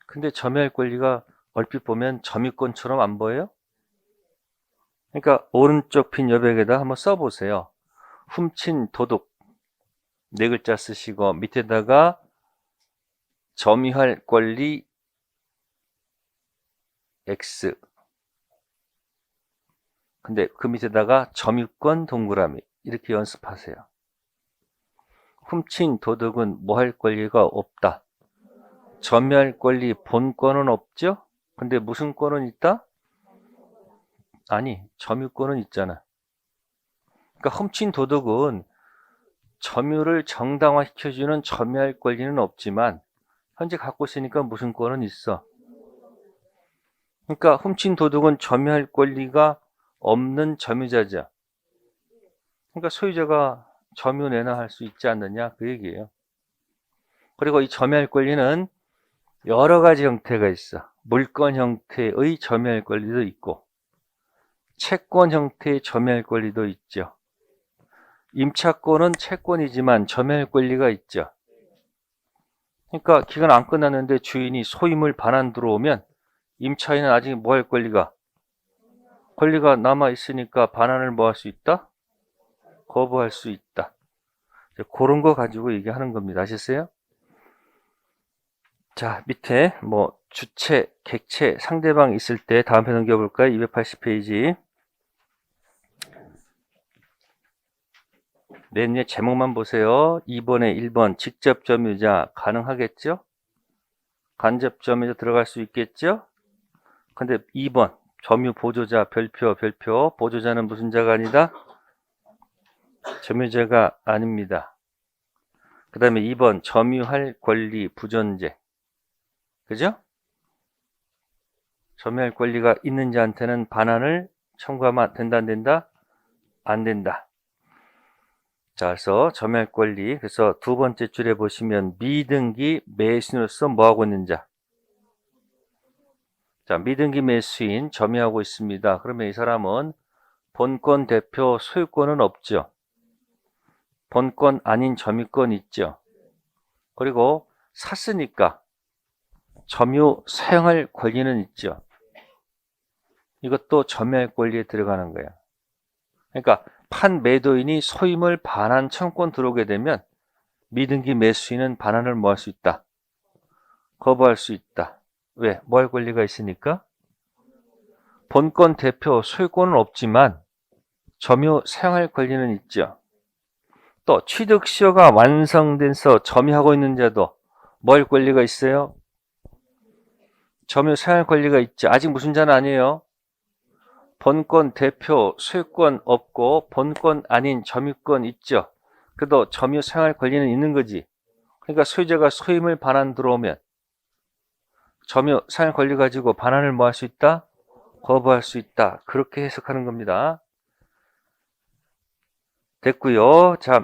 근데 점유할 권리가 얼핏 보면 점유권처럼 안 보여요? 그러니까 오른쪽 핀 여백에다 한번 써보세요. 훔친 도둑 네 글자 쓰시고 밑에다가 점유할 권리 X. 근데 그 밑에다가 점유권 동그라미 이렇게 연습하세요. 훔친 도둑은 뭐 할 권리가 없다. 점유할 권리 본권은 없죠? 근데 무슨 권은 있다? 아니, 점유권은 있잖아. 그러니까 훔친 도둑은 점유를 정당화시켜주는 점유할 권리는 없지만 현재 갖고 있으니까 무슨 권은 있어. 그러니까 훔친 도둑은 점유할 권리가 없는 점유자죠. 그러니까 소유자가 점유 내나 할 수 있지 않느냐 그 얘기예요. 그리고 이 점유할 권리는 여러 가지 형태가 있어. 물권 형태의 점유할 권리도 있고 채권 형태의 점유할 권리도 있죠. 임차권은 채권이지만 점유할 권리가 있죠. 그러니까 기간 안 끝났는데 주인이 소임을 반환 들어오면 임차인은 아직 뭐 할 권리가 남아 있으니까 반환을 뭐 할 수 있다? 거부할 수 있다. 그런 거 가지고 얘기하는 겁니다. 아셨어요? 자, 밑에 뭐 주체, 객체, 상대방 있을 때 다음 편 넘겨볼까요? 280페이지. 맨 위에 제목만 보세요. 2번에 1번 직접 점유자 가능하겠죠? 간접 점유자 들어갈 수 있겠죠? 근데 2번 점유 보조자 별표 보조자는 무슨 자가 아니다? 점유자가 아닙니다. 그 다음에 2번 점유할 권리 부존재. 그죠? 점유할 권리가 있는 자한테는 반환을 청구하면 된다 안 된다? 안 된다. 자, 그래서 점유할 권리. 그래서 두 번째 줄에 보시면 미등기 매수인으로서 뭐 하고 있는 자? 자, 미등기 매수인 점유하고 있습니다. 그러면 이 사람은 본권 대표 소유권은 없죠. 본권 아닌 점유권 있죠. 그리고 샀으니까 점유 사용할 권리는 있죠. 이것도 점유할 권리에 들어가는 거예요. 그러니까 판 매도인이 소임을 반환 청구권 들어오게 되면 미등기 매수인은 반환을 뭐 할 수 있다? 거부할 수 있다. 왜? 뭐 할 권리가 있으니까? 본권 대표 소유권은 없지만 점유 사용할 권리는 있죠. 또 취득시효가 완성돼서 점유하고 있는 자도 뭐 할 권리가 있어요? 점유 사용할 권리가 있죠. 아직 무슨 자는 아니에요. 본권 대표 소유권 없고 본권 아닌 점유권 있죠. 그래도 점유 사용할 권리는 있는 거지. 그러니까 소유자가 소임을 반환 들어오면 점유 사용할 권리 가지고 반환을 뭐 할 수 있다? 거부할 수 있다. 그렇게 해석하는 겁니다. 됐고요. 자,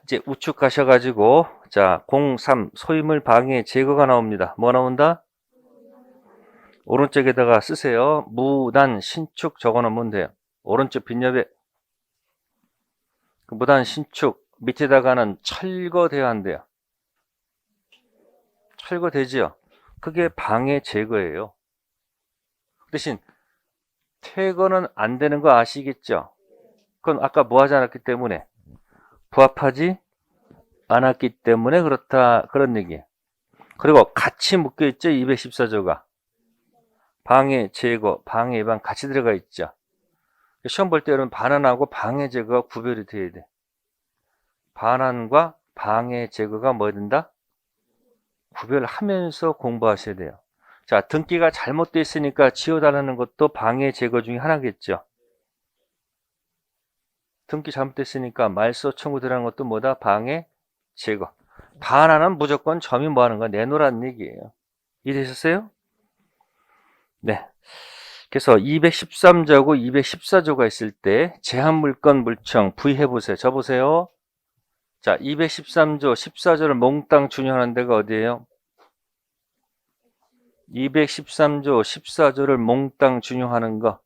이제 우측 가셔가지고 자 03 소임을 방해 제거가 나옵니다. 뭐 나온다? 오른쪽에다가 쓰세요. 무단 신축 적어놓으면 돼요. 오른쪽 빈옆에 무단 신축 밑에다가는 철거돼야 한대요. 철거되지요. 그게 방해 제거예요. 대신 퇴거는 안 되는 거 아시겠죠? 그건 아까 뭐 하지 않았기 때문에 부합하지 않았기 때문에 그렇다 그런 얘기예요. 그리고 같이 묶여 있죠. 214조가 방해 제거, 방해 예방 같이 들어가 있죠. 시험 볼 때 여러분 반환하고 방해 제거가 구별이 돼야 돼. 반환과 방해 제거가 뭐 된다? 구별하면서 공부하셔야 돼요. 자, 등기가 잘못되어 있으니까 지워달라는 것도 방해 제거 중에 하나겠죠. 등기 잘못됐으니까 말소 청구 들어가는 것도 뭐다? 방해 제거. 반환은 무조건 점이 뭐 하는 거야? 내놓으라는 얘기예요. 이해되셨어요? 네. 그래서 213조하고 214조가 있을 때 제한물건 물청 부의해보세요. 적어보세요. 자, 213조, 14조를 몽땅 준용하는 데가 어디예요? 213조, 14조를 몽땅 준용하는 거.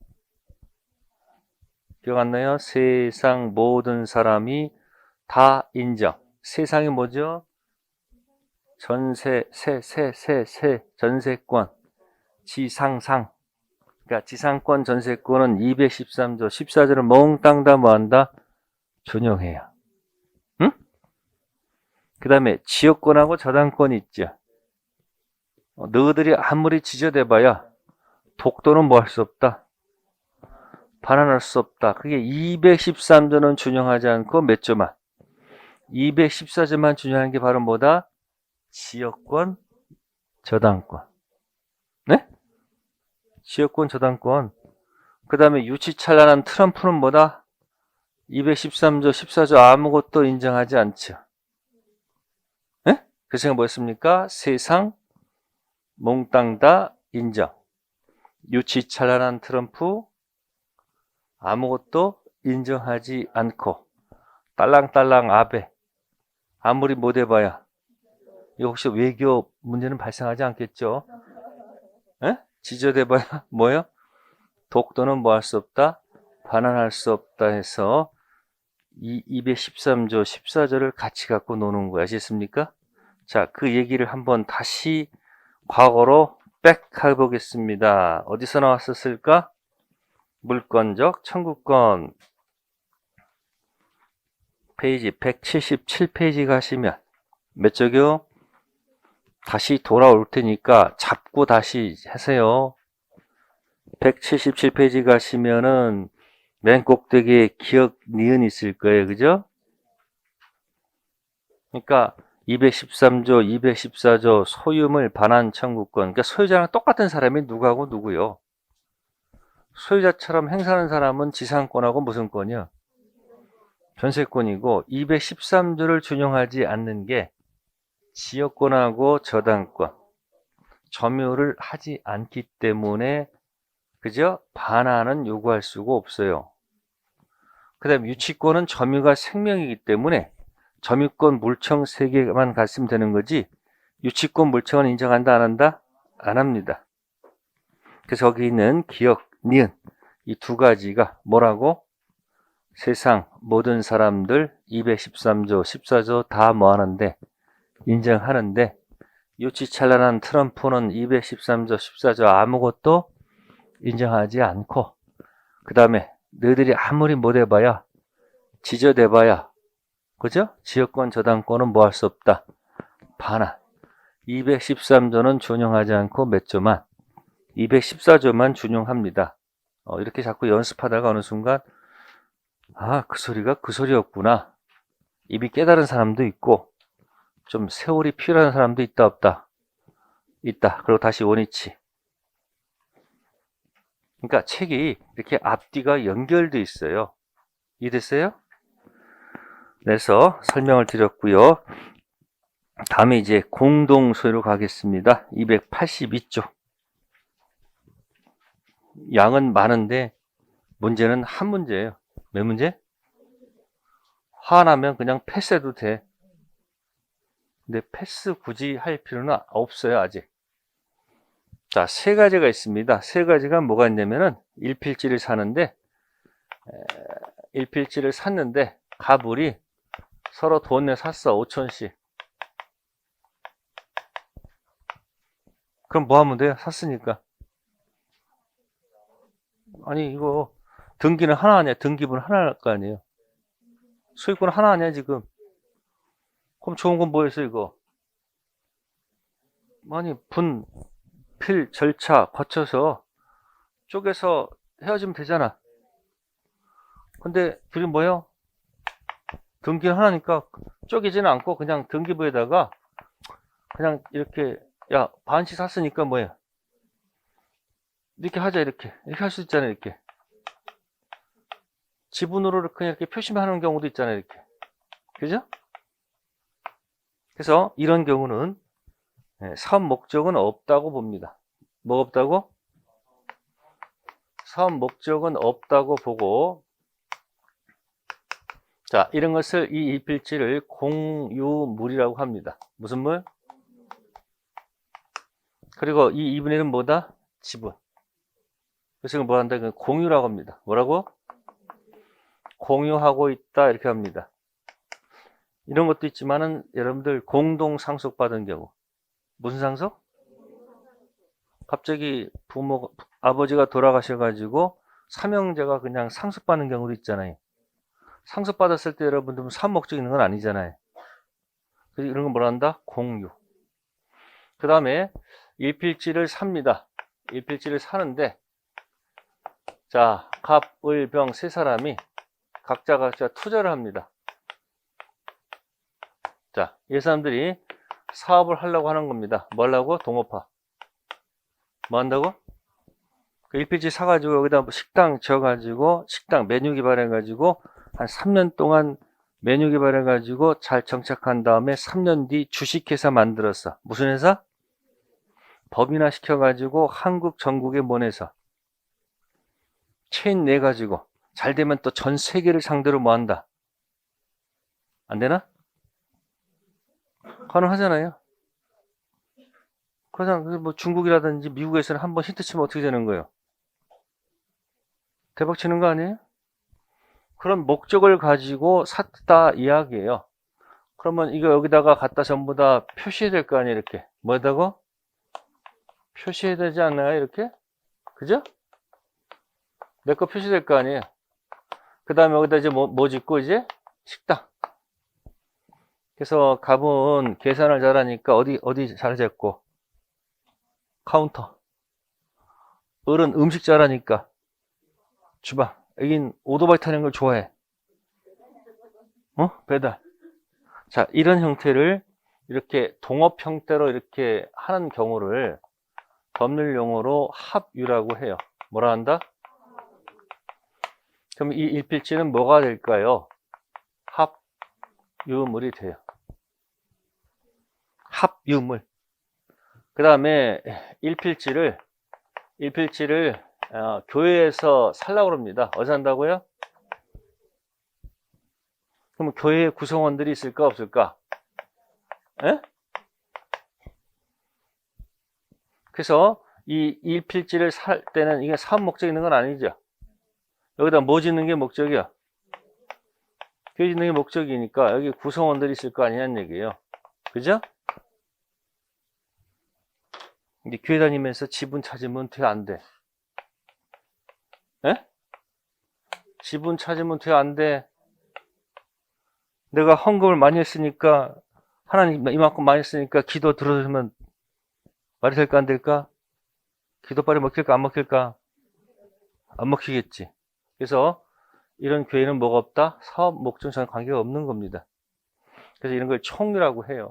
기억 안 나요? 세상 모든 사람이 다 인정. 세상이 뭐죠? 전세, 전세권, 지상상. 그러니까 지상권, 전세권은 213조, 14조를 몽땅 다 뭐한다? 준용해요. 응? 그 다음에 지역권하고 저당권이 있죠. 너희들이 아무리 지저대봐야 독도는 뭐 할 수 없다? 반환할 수 없다. 그게 213조는 준용하지 않고 몇 조만? 214조만 준용하는 게 바로 뭐다? 지역권, 저당권. 네? 지역권, 저당권. 그 다음에 유치찬란한 트럼프는 뭐다? 213조, 14조 아무것도 인정하지 않죠. 네? 그래서 뭐였습니까? 세상 몽땅 다 인정. 유치찬란한 트럼프 아무것도 인정하지 않고 딸랑딸랑 아베 아무리 못해봐야 이거 혹시 외교 문제는 발생하지 않겠죠? 에? 지저대봐야 뭐요? 독도는 뭐 할 수 없다? 반환할 수 없다 해서 이 213조 14조를 같이 갖고 노는 거야. 아시겠습니까? 자, 그 얘기를 한번 다시 과거로 백 해보겠습니다. 어디서 나왔었을까? 물권적 청구권 페이지 177페이지 가시면 몇 쪽이요? 다시 돌아올 테니까 잡고 다시 하세요. 177페이지 가시면은 맨 꼭대기에 기억 니은 있을 거예요. 그죠? 그러니까 213조, 214조 소유물 반환 청구권. 그러니까 소유자랑 똑같은 사람이 누구하고 누구요? 소유자처럼 행사하는 사람은 지상권하고 무슨 권이요? 전세권이고 213조를 준용하지 않는 게 지역권하고 저당권, 점유를 하지 않기 때문에 그죠? 반환은 요구할 수가 없어요. 그 다음 유치권은 점유가 생명이기 때문에 점유권 물청 3개만 갔으면 되는 거지 유치권 물청은 인정한다 안 한다? 안 합니다. 그래서 여기 있는 기억, 니은 이 두 가지가 뭐라고? 세상 모든 사람들 213조, 14조 다 뭐하는데 인정하는데 유치찬란한 트럼프는 213조, 14조 아무것도 인정하지 않고 그 다음에 너희들이 아무리 못해봐야 지저대봐야 그죠? 지역권 저당권은 뭐 할 수 없다. 반환. 213조는 준용하지 않고 몇 조만 214조만 준용합니다. 이렇게 자꾸 연습하다가 어느 순간 아, 그 소리가 그 소리였구나. 이미 깨달은 사람도 있고 좀 세월이 필요한 사람도 있다 없다. 있다. 그리고 다시 원위치. 그러니까 책이 이렇게 앞뒤가 연결돼 있어요. 이해됐어요? 그래서 설명을 드렸고요. 다음에 이제 공동소유로 가겠습니다. 282조. 양은 많은데 문제는 한 문제예요. 몇 문제? 화나면 그냥 패스해도 돼. 근데 패스 굳이 할 필요는 없어요, 아직. 자, 세 가지가 있습니다. 세 가지가 뭐가 있냐면은 일필지를 샀는데 가불이 서로 돈 내 샀어. 5천씩. 그럼 뭐 하면 돼요? 샀으니까. 아니 이거 등기는 하나 아니야. 등기부는 하나일 거 아니에요. 소유권 하나 아니야 지금. 그럼 좋은 건 뭐였어 이거? 아니 필 절차 거쳐서 쪼개서 헤어지면 되잖아. 근데 둘이 뭐예요? 등기는 하나니까 쪼개지는 않고 그냥 등기부에다가 그냥 이렇게 야 반씩 샀으니까 뭐야 이렇게 하자 이렇게 할 수 있잖아. 이렇게 지분으로 그냥 이렇게 표시만 하는 경우도 있잖아요. 이렇게 그죠? 그래서 이런 경우는 사업 목적은 없다고 봅니다. 뭐 없다고? 사업 목적은 없다고 보고 자 이런 것을 이 일필지를 공유물이라고 합니다. 무슨 물? 그리고 이 2분의 1은 뭐다? 지분. 그래서 뭐 한다? 공유라고 합니다. 뭐라고? 공유하고 있다 이렇게 합니다. 이런 것도 있지만은 여러분들 공동 상속받은 경우 무슨 상속? 갑자기 아버지가 돌아가셔가지고 삼형제가 그냥 상속받는 경우도 있잖아요. 상속받았을 때 여러분들 사업목적 있는 건 아니잖아요. 그래서 이런 건 뭐라 한다? 공유. 그 다음에 일필지를 삽니다. 일필지를 사는데 자 갑, 을, 병 세 사람이 각자 투자를 합니다. 자, 이 사람들이 사업을 하려고 하는 겁니다. 뭐 하려고? 동업화. 뭐 한다고? 그 일필지 사가지고 여기다 식당 지어가지고 식당 메뉴 개발해가지고 한 3년 동안 메뉴 개발해가지고 잘 정착한 다음에 3년 뒤 주식회사 만들었어. 무슨 회사? 법인화 시켜가지고 한국 전국에 보내서 체인 내가지고 잘 되면 또 전 세계를 상대로 뭐 한다? 안 되나? 가능하잖아요. 그래서 뭐 중국이라든지 미국에서는 한번 히트 치면 어떻게 되는 거예요? 대박 치는 거 아니에요? 그런 목적을 가지고 샀다 이야기예요. 그러면 이거 여기다가 갖다 전부 다 표시해야 될 거 아니에요, 이렇게. 뭐다고? 표시해야 되지 않나요, 이렇게? 그죠? 내 거 표시될 거 아니에요. 그 다음에 여기다 이제 뭐 짓고 이제? 식당. 그래서 갑은 계산을 잘하니까 어디 잘 잡고? 카운터. 을은 음식 잘하니까 주방. 여긴 오토바이 타는 걸 좋아해. 배달. 자, 이런 형태를 이렇게 동업 형태로 이렇게 하는 경우를 법률 용어로 합유라고 해요. 뭐라 한다? 그럼 이 일필지는 뭐가 될까요? 합유물이 돼요. 합유물. 그 다음에 일필지를 교회에서 살라고 합니다. 어디서 한다고요? 그럼 교회에 구성원들이 있을까 없을까? 에? 그래서 이 일필지를 살 때는 이게 사업 목적이 있는 건 아니죠. 여기다 뭐 짓는 게 목적이야? 교회 짓는 게 목적이니까 여기 구성원들이 있을 거 아니냐는 얘기예요. 그죠? 이제 교회 다니면서 지분 찾으면 돼, 안 돼? 에? 지분 찾으면 돼, 안 돼? 내가 헌금을 많이 했으니까, 하나님 이만큼 많이 했으니까 기도 들어주면 말이 될까, 안 될까? 기도 빨리 먹힐까, 안 먹힐까? 안 먹히겠지. 그래서 이런 교회는 뭐가 없다? 사업 목적 전혀 관계가 없는 겁니다. 그래서 이런 걸 총유라고 해요.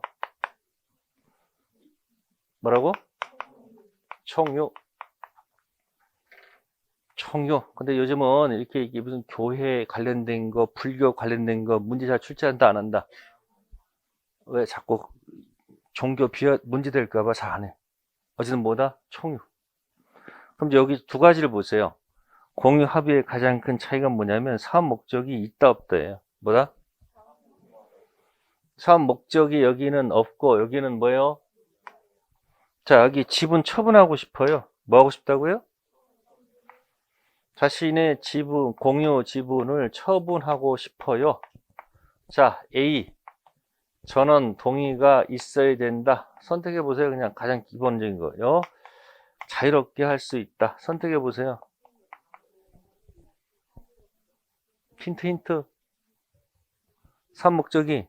뭐라고? 총유. 총유. 근데 요즘은 이렇게 무슨 교회 관련된 거, 불교 관련된 거 문제 잘 출제한다, 안 한다? 왜 자꾸 종교 문제 될까봐 잘 안 해. 어쨌든 뭐다? 총유. 그럼 여기 두 가지를 보세요. 공유 합의의 가장 큰 차이가 뭐냐면 사업 목적이 있다 없다예요. 뭐다? 사업 목적이 여기는 없고 여기는 뭐예요? 자, 여기 지분 처분하고 싶어요. 뭐 하고 싶다고요? 자신의 지분, 공유 지분을 처분하고 싶어요. 자, A. 전원 동의가 있어야 된다. 선택해 보세요. 그냥 가장 기본적인 거요. 자유롭게 할 수 있다. 선택해 보세요. 힌트. 사업 목적이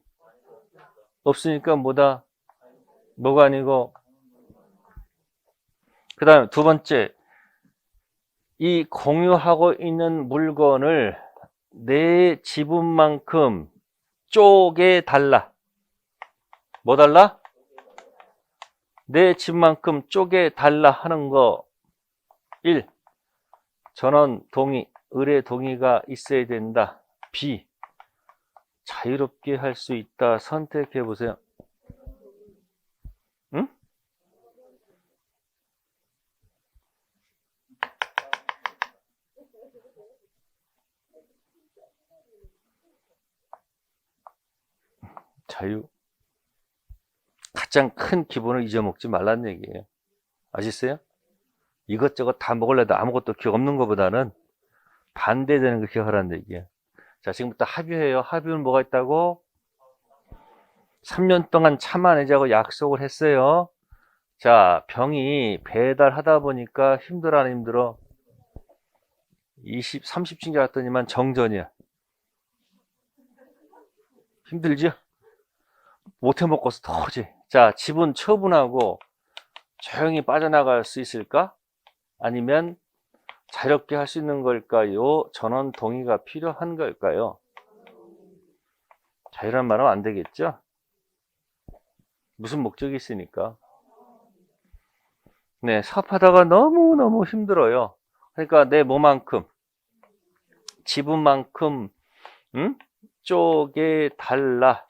없으니까 뭐다? 뭐가 아니고. 그 다음에 두 번째. 이 공유하고 있는 물건을 내 지분만큼 쪼개 달라. 뭐 달라? 내 지분만큼 쪼개 달라 하는 거. 1. 전원 동의, 의뢰 동의가 있어야 된다. B. 자유롭게 할 수 있다. 선택해 보세요. 응? 자유. 가장 큰 기본을 잊어먹지 말라는 얘기예요. 아시겠어요? 이것저것 다 먹으려도 아무것도 기억 없는 것보다는 반대되는 거 기억하라는 얘기예요. 자, 지금부터 합의해요. 합의는 뭐가 있다고? 3년 동안 참아내자고 약속을 했어요. 자, 병이 배달하다 보니까 힘들어 안 힘들어? 30층 갔더니만 정전이야. 힘들죠? 못해 먹고서 도저히. 자, 지분 처분하고 조용히 빠져나갈 수 있을까? 아니면 자유롭게 할 수 있는 걸까요? 전원 동의가 필요한 걸까요? 자유란 말은 안 되겠죠? 무슨 목적이 있으니까. 네, 사업하다가 너무너무 힘들어요. 그러니까 내 몸만큼, 지분만큼, 쪼개 달라.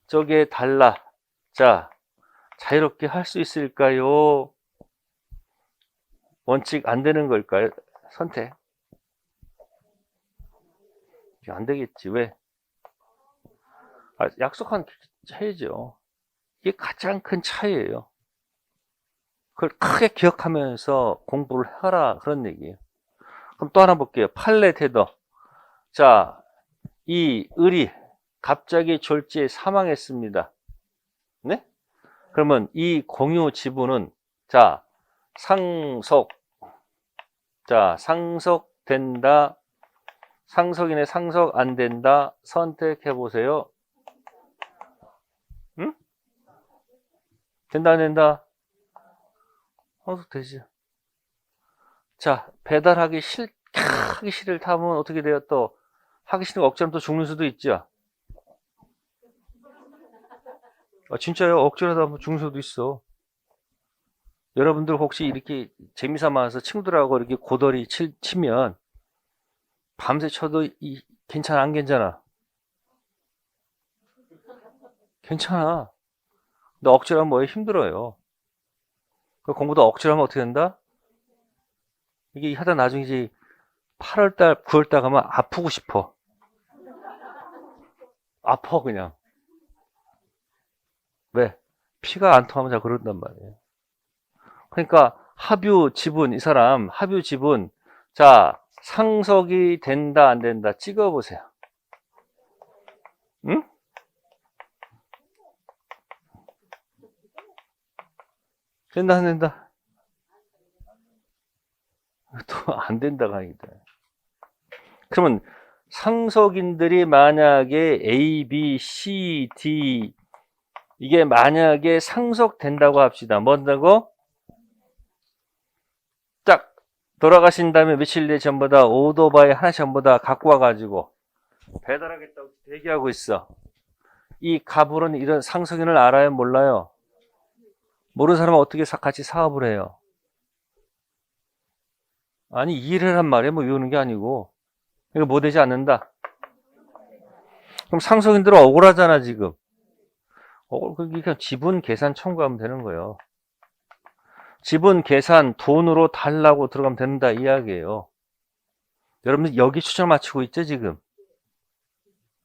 쪼개 달라. 자, 자유롭게 할 수 있을까요? 원칙 안 되는 걸까요? 선택. 안 되겠지. 왜? 약속한 차이죠. 이게 가장 큰 차이예요. 그걸 크게 기억하면서 공부를 하라. 그런 얘기예요. 그럼 또 하나 볼게요. 판례 대더. 자, 이 을이 갑자기 졸지에 사망했습니다. 네? 그러면 이 공유 지분은 자, 상속. 자, 상속된다. 상속이네, 상속 안 된다. 선택해 보세요. 응? 된다, 안 된다? 되지. 자, 배달하기 하기 싫다면 어떻게 돼요? 또 하기 싫은 거 억지로 또 죽는 수도 있죠. 진짜요? 억지로 하면 죽는 수도 있어. 여러분들 혹시 이렇게 재미삼아서 친구들하고 이렇게 고더리 치면 밤새 쳐도 괜찮아, 안 괜찮아? 괜찮아. 근데 억지로 하면 뭐에 힘들어요. 그 공부도 억지로 하면 어떻게 된다? 이게 하다 나중에 이제 8월달, 9월달 가면 아프고 싶어. 아파, 그냥. 왜? 피가 안 통하면 자꾸 그런단 말이에요. 그러니까 합유 지분, 이 사람 합유 지분, 자, 상속이 된다, 안 된다 찍어보세요. 응? 된다, 안 된다? 또 안 된다가 아니다. 그러면 상속인들이 만약에 A, B, C, D 이게 만약에 상속된다고 합시다. 뭐한다고? 딱 돌아가신 다음에 며칠 뒤에 전부 다 오토바이 하나씩 전부 다 갖고 와가지고 배달하겠다고 대기하고 있어. 이 가불은 이런 상속인을 알아요? 몰라요? 모르는 사람은 어떻게 같이 사업을 해요? 아니, 일을 한 말이야. 뭐 외우는 게 아니고. 이거 뭐 되지 않는다. 그럼 상속인들은 억울하잖아, 지금. 그러니까 지분 계산 청구하면 되는 거예요. 지분 계산 돈으로 달라고 들어가면 된다 이야기예요. 여러분들 여기 초점 맞추고 있죠, 지금?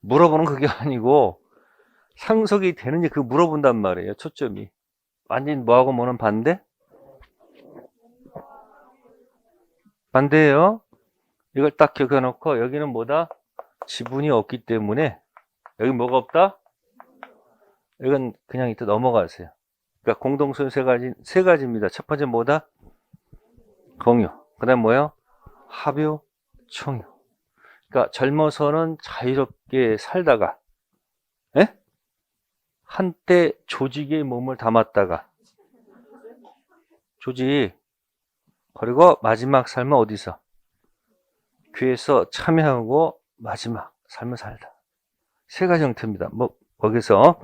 물어보는 그게 아니고 상속이 되는지 그거 물어본단 말이에요, 초점이. 완전 뭐하고 뭐는 반대? 반대예요. 이걸 딱 기억해 놓고 여기는 뭐다? 지분이 없기 때문에 여기 뭐가 없다? 이건 그냥 이따 넘어가세요. 그러니까 공동소유 세 가지입니다. 첫 번째 뭐다? 공유. 그다음 뭐요? 합유, 총유. 그러니까 젊어서는 자유롭게 살다가, 예? 한때 조직에 몸을 담았다가, 조직, 그리고 마지막 삶은 어디서? 교회에서 참여하고 마지막 삶을 살다. 세 가지 형태입니다. 거기서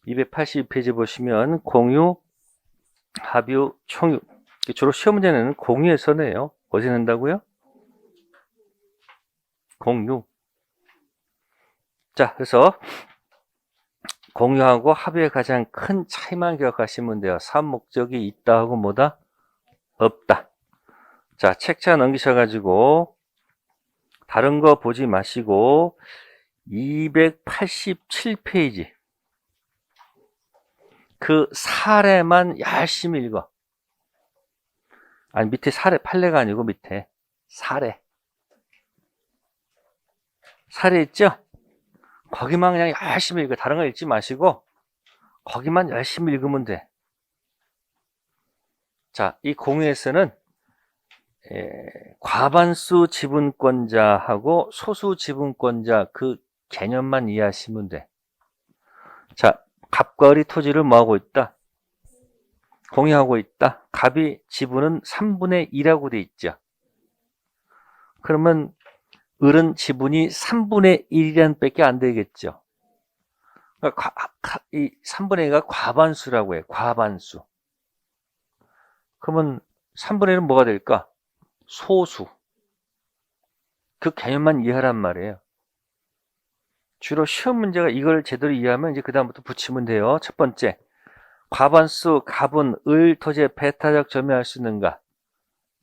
282페이지 보시면 공유, 합유, 총유. 주로 시험 문제는 공유에서 내요. 어디서 낸다고요? 공유. 자, 그래서 공유하고 합유의 가장 큰 차이만 기억하시면 돼요. 사목적이 있다 하고 뭐다? 없다. 자, 책자 넘기셔가지고 다른 거 보지 마시고 287페이지 그 사례만 열심히 읽어. 아니, 밑에 사례, 판례가 아니고 밑에 사례 있죠? 거기만 그냥 열심히 읽어. 다른 거 읽지 마시고 거기만 열심히 읽으면 돼. 자, 이 공유에서는 과반수 지분권자하고 소수 지분권자 그 개념만 이해하시면 돼. 자, 갑과 을이 토지를 뭐하고 있다? 공유하고 있다. 갑이 지분은 3분의 2라고 돼 있죠. 그러면 을은 지분이 3분의 1이란 밖에 안 되겠죠. 그러니까 이 3분의 2가 과반수라고 해요. 과반수. 그러면 3분의 1은 뭐가 될까? 소수. 그 개념만 이해하란 말이에요. 주로 시험 문제가 이걸 제대로 이해하면 이제 그다음부터 붙이면 돼요. 첫 번째, 과반수 갑은 을 토지의 배타적 점유할 수 있는가?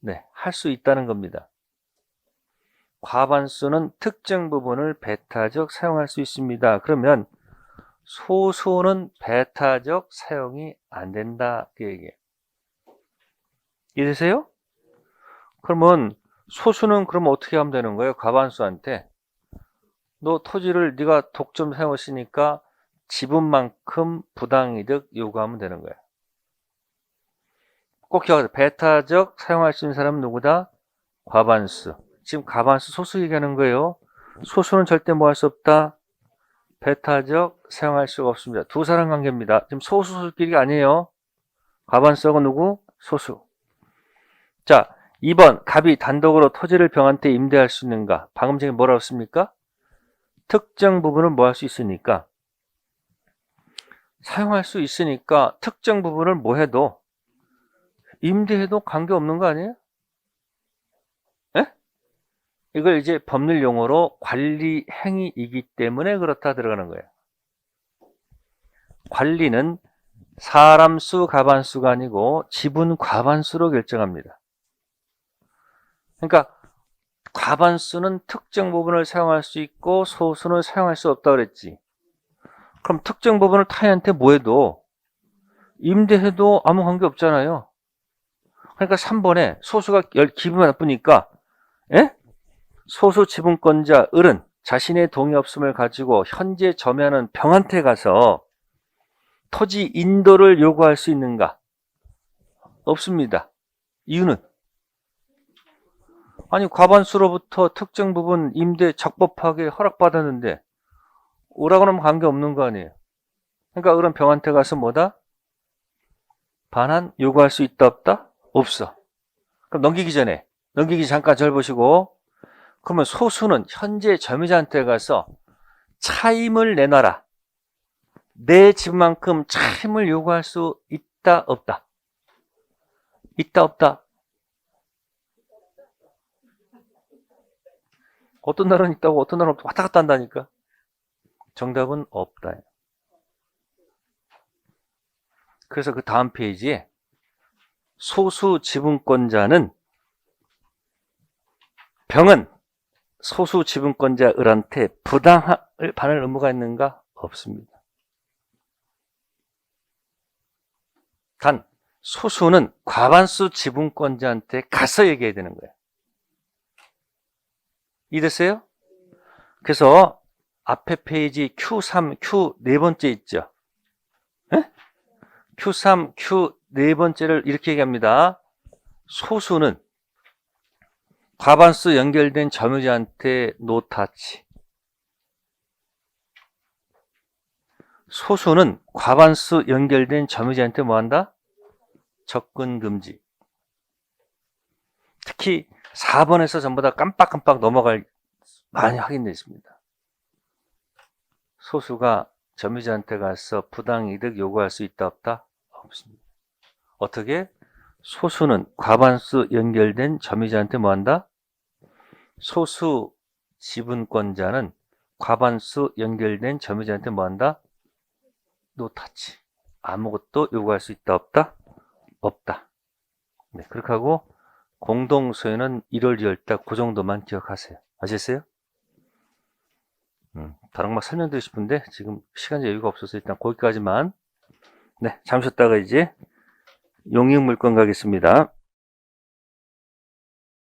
네, 할 수 있다는 겁니다. 과반수는 특정 부분을 배타적 사용할 수 있습니다. 그러면 소수는 배타적 사용이 안 된다. 그 얘기예요. 이해되세요? 그러면 소수는 그럼 어떻게 하면 되는 거예요? 과반수한테 너 토지를 네가 독점 사용했으니까 지분만큼 부당이득 요구하면 되는 거예요. 꼭 기억하세요. 배타적 사용할 수 있는 사람은 누구다? 과반수. 지금 과반수 소수 얘기하는 거예요. 소수는 절대 뭐 할 수 없다? 배타적 사용할 수가 없습니다. 두 사람 관계입니다. 지금 소수끼리가 아니에요. 과반수하고 누구? 소수. 자, 2번 갑이 단독으로 토지를 병한테 임대할 수 있는가? 방금 전에 뭐라고 했습니까? 특정 부분을 뭐 할 수 있으니까 사용할 수 있으니까 특정 부분을 뭐 해도 임대해도 관계없는 거 아니에요? 에? 이걸 이제 법률 용어로 관리 행위이기 때문에 그렇다 들어가는 거예요. 관리는 사람 수 과반수가 아니고 지분 과반수로 결정합니다. 그러니까 과반수는 특정 부분을 사용할 수 있고 소수는 사용할 수 없다 그랬지. 그럼 특정 부분을 타인한테 뭐 해도 임대해도 아무 관계 없잖아요. 그러니까 3번에 소수가 기분이 나쁘니까 소수 지분권자 을은 자신의 동의 없음을 가지고 현재 점유하는 병한테 가서 토지 인도를 요구할 수 있는가? 없습니다. 이유는 아니 과반수로부터 특정 부분 임대 적법하게 허락받았는데 오라고 하면 관계없는 거 아니에요. 그러니까 을은 병한테 가서 뭐다? 반환 요구할 수 있다 없다? 없어. 그럼 넘기기 잠깐 절 보시고 그러면 소수는 현재 점유자한테 가서 차임을 내놔라. 내 집만큼 차임을 요구할 수 있다 없다? 있다 없다? 어떤 날은 있다고 어떤 날은 없다고 왔다 갔다 한다니까. 정답은 없다. 그래서 그 다음 페이지에 소수 지분권자는 병은 소수 지분권자 을한테 부당을 받을 의무가 있는가? 없습니다. 단 소수는 과반수 지분권자한테 가서 얘기해야 되는 거예요. 이해됐어요? 그래서 앞에 페이지 Q3, Q 네 번째 있죠? 에? Q3, Q 네 번째를 이렇게 얘기합니다. 소수는 과반수 연결된 점유자한테 노타치. 소수는 과반수 연결된 점유자한테 뭐한다? 접근 금지. 특히 4번에서 전부 다 깜빡깜빡 넘어갈 많이 확인되어 있습니다. 소수가 점유자한테 가서 부당이득 요구할 수 있다 없다? 없습니다. 어떻게? 소수는 과반수 연결된 점유자한테 뭐한다? 소수 지분권자는 과반수 연결된 점유자한테 뭐한다? 노타치. 아무것도 요구할 수 있다 없다? 없다. 네, 그렇게 하고 공동소유는 1월 2월달 그 정도만 기억하세요. 아셨어요? 다른 거 설명드리고 싶은데 지금 시간이 여유가 없어서 일단 거기까지만. 네, 잠시 쉬었다가 이제 용익물권 가겠습니다.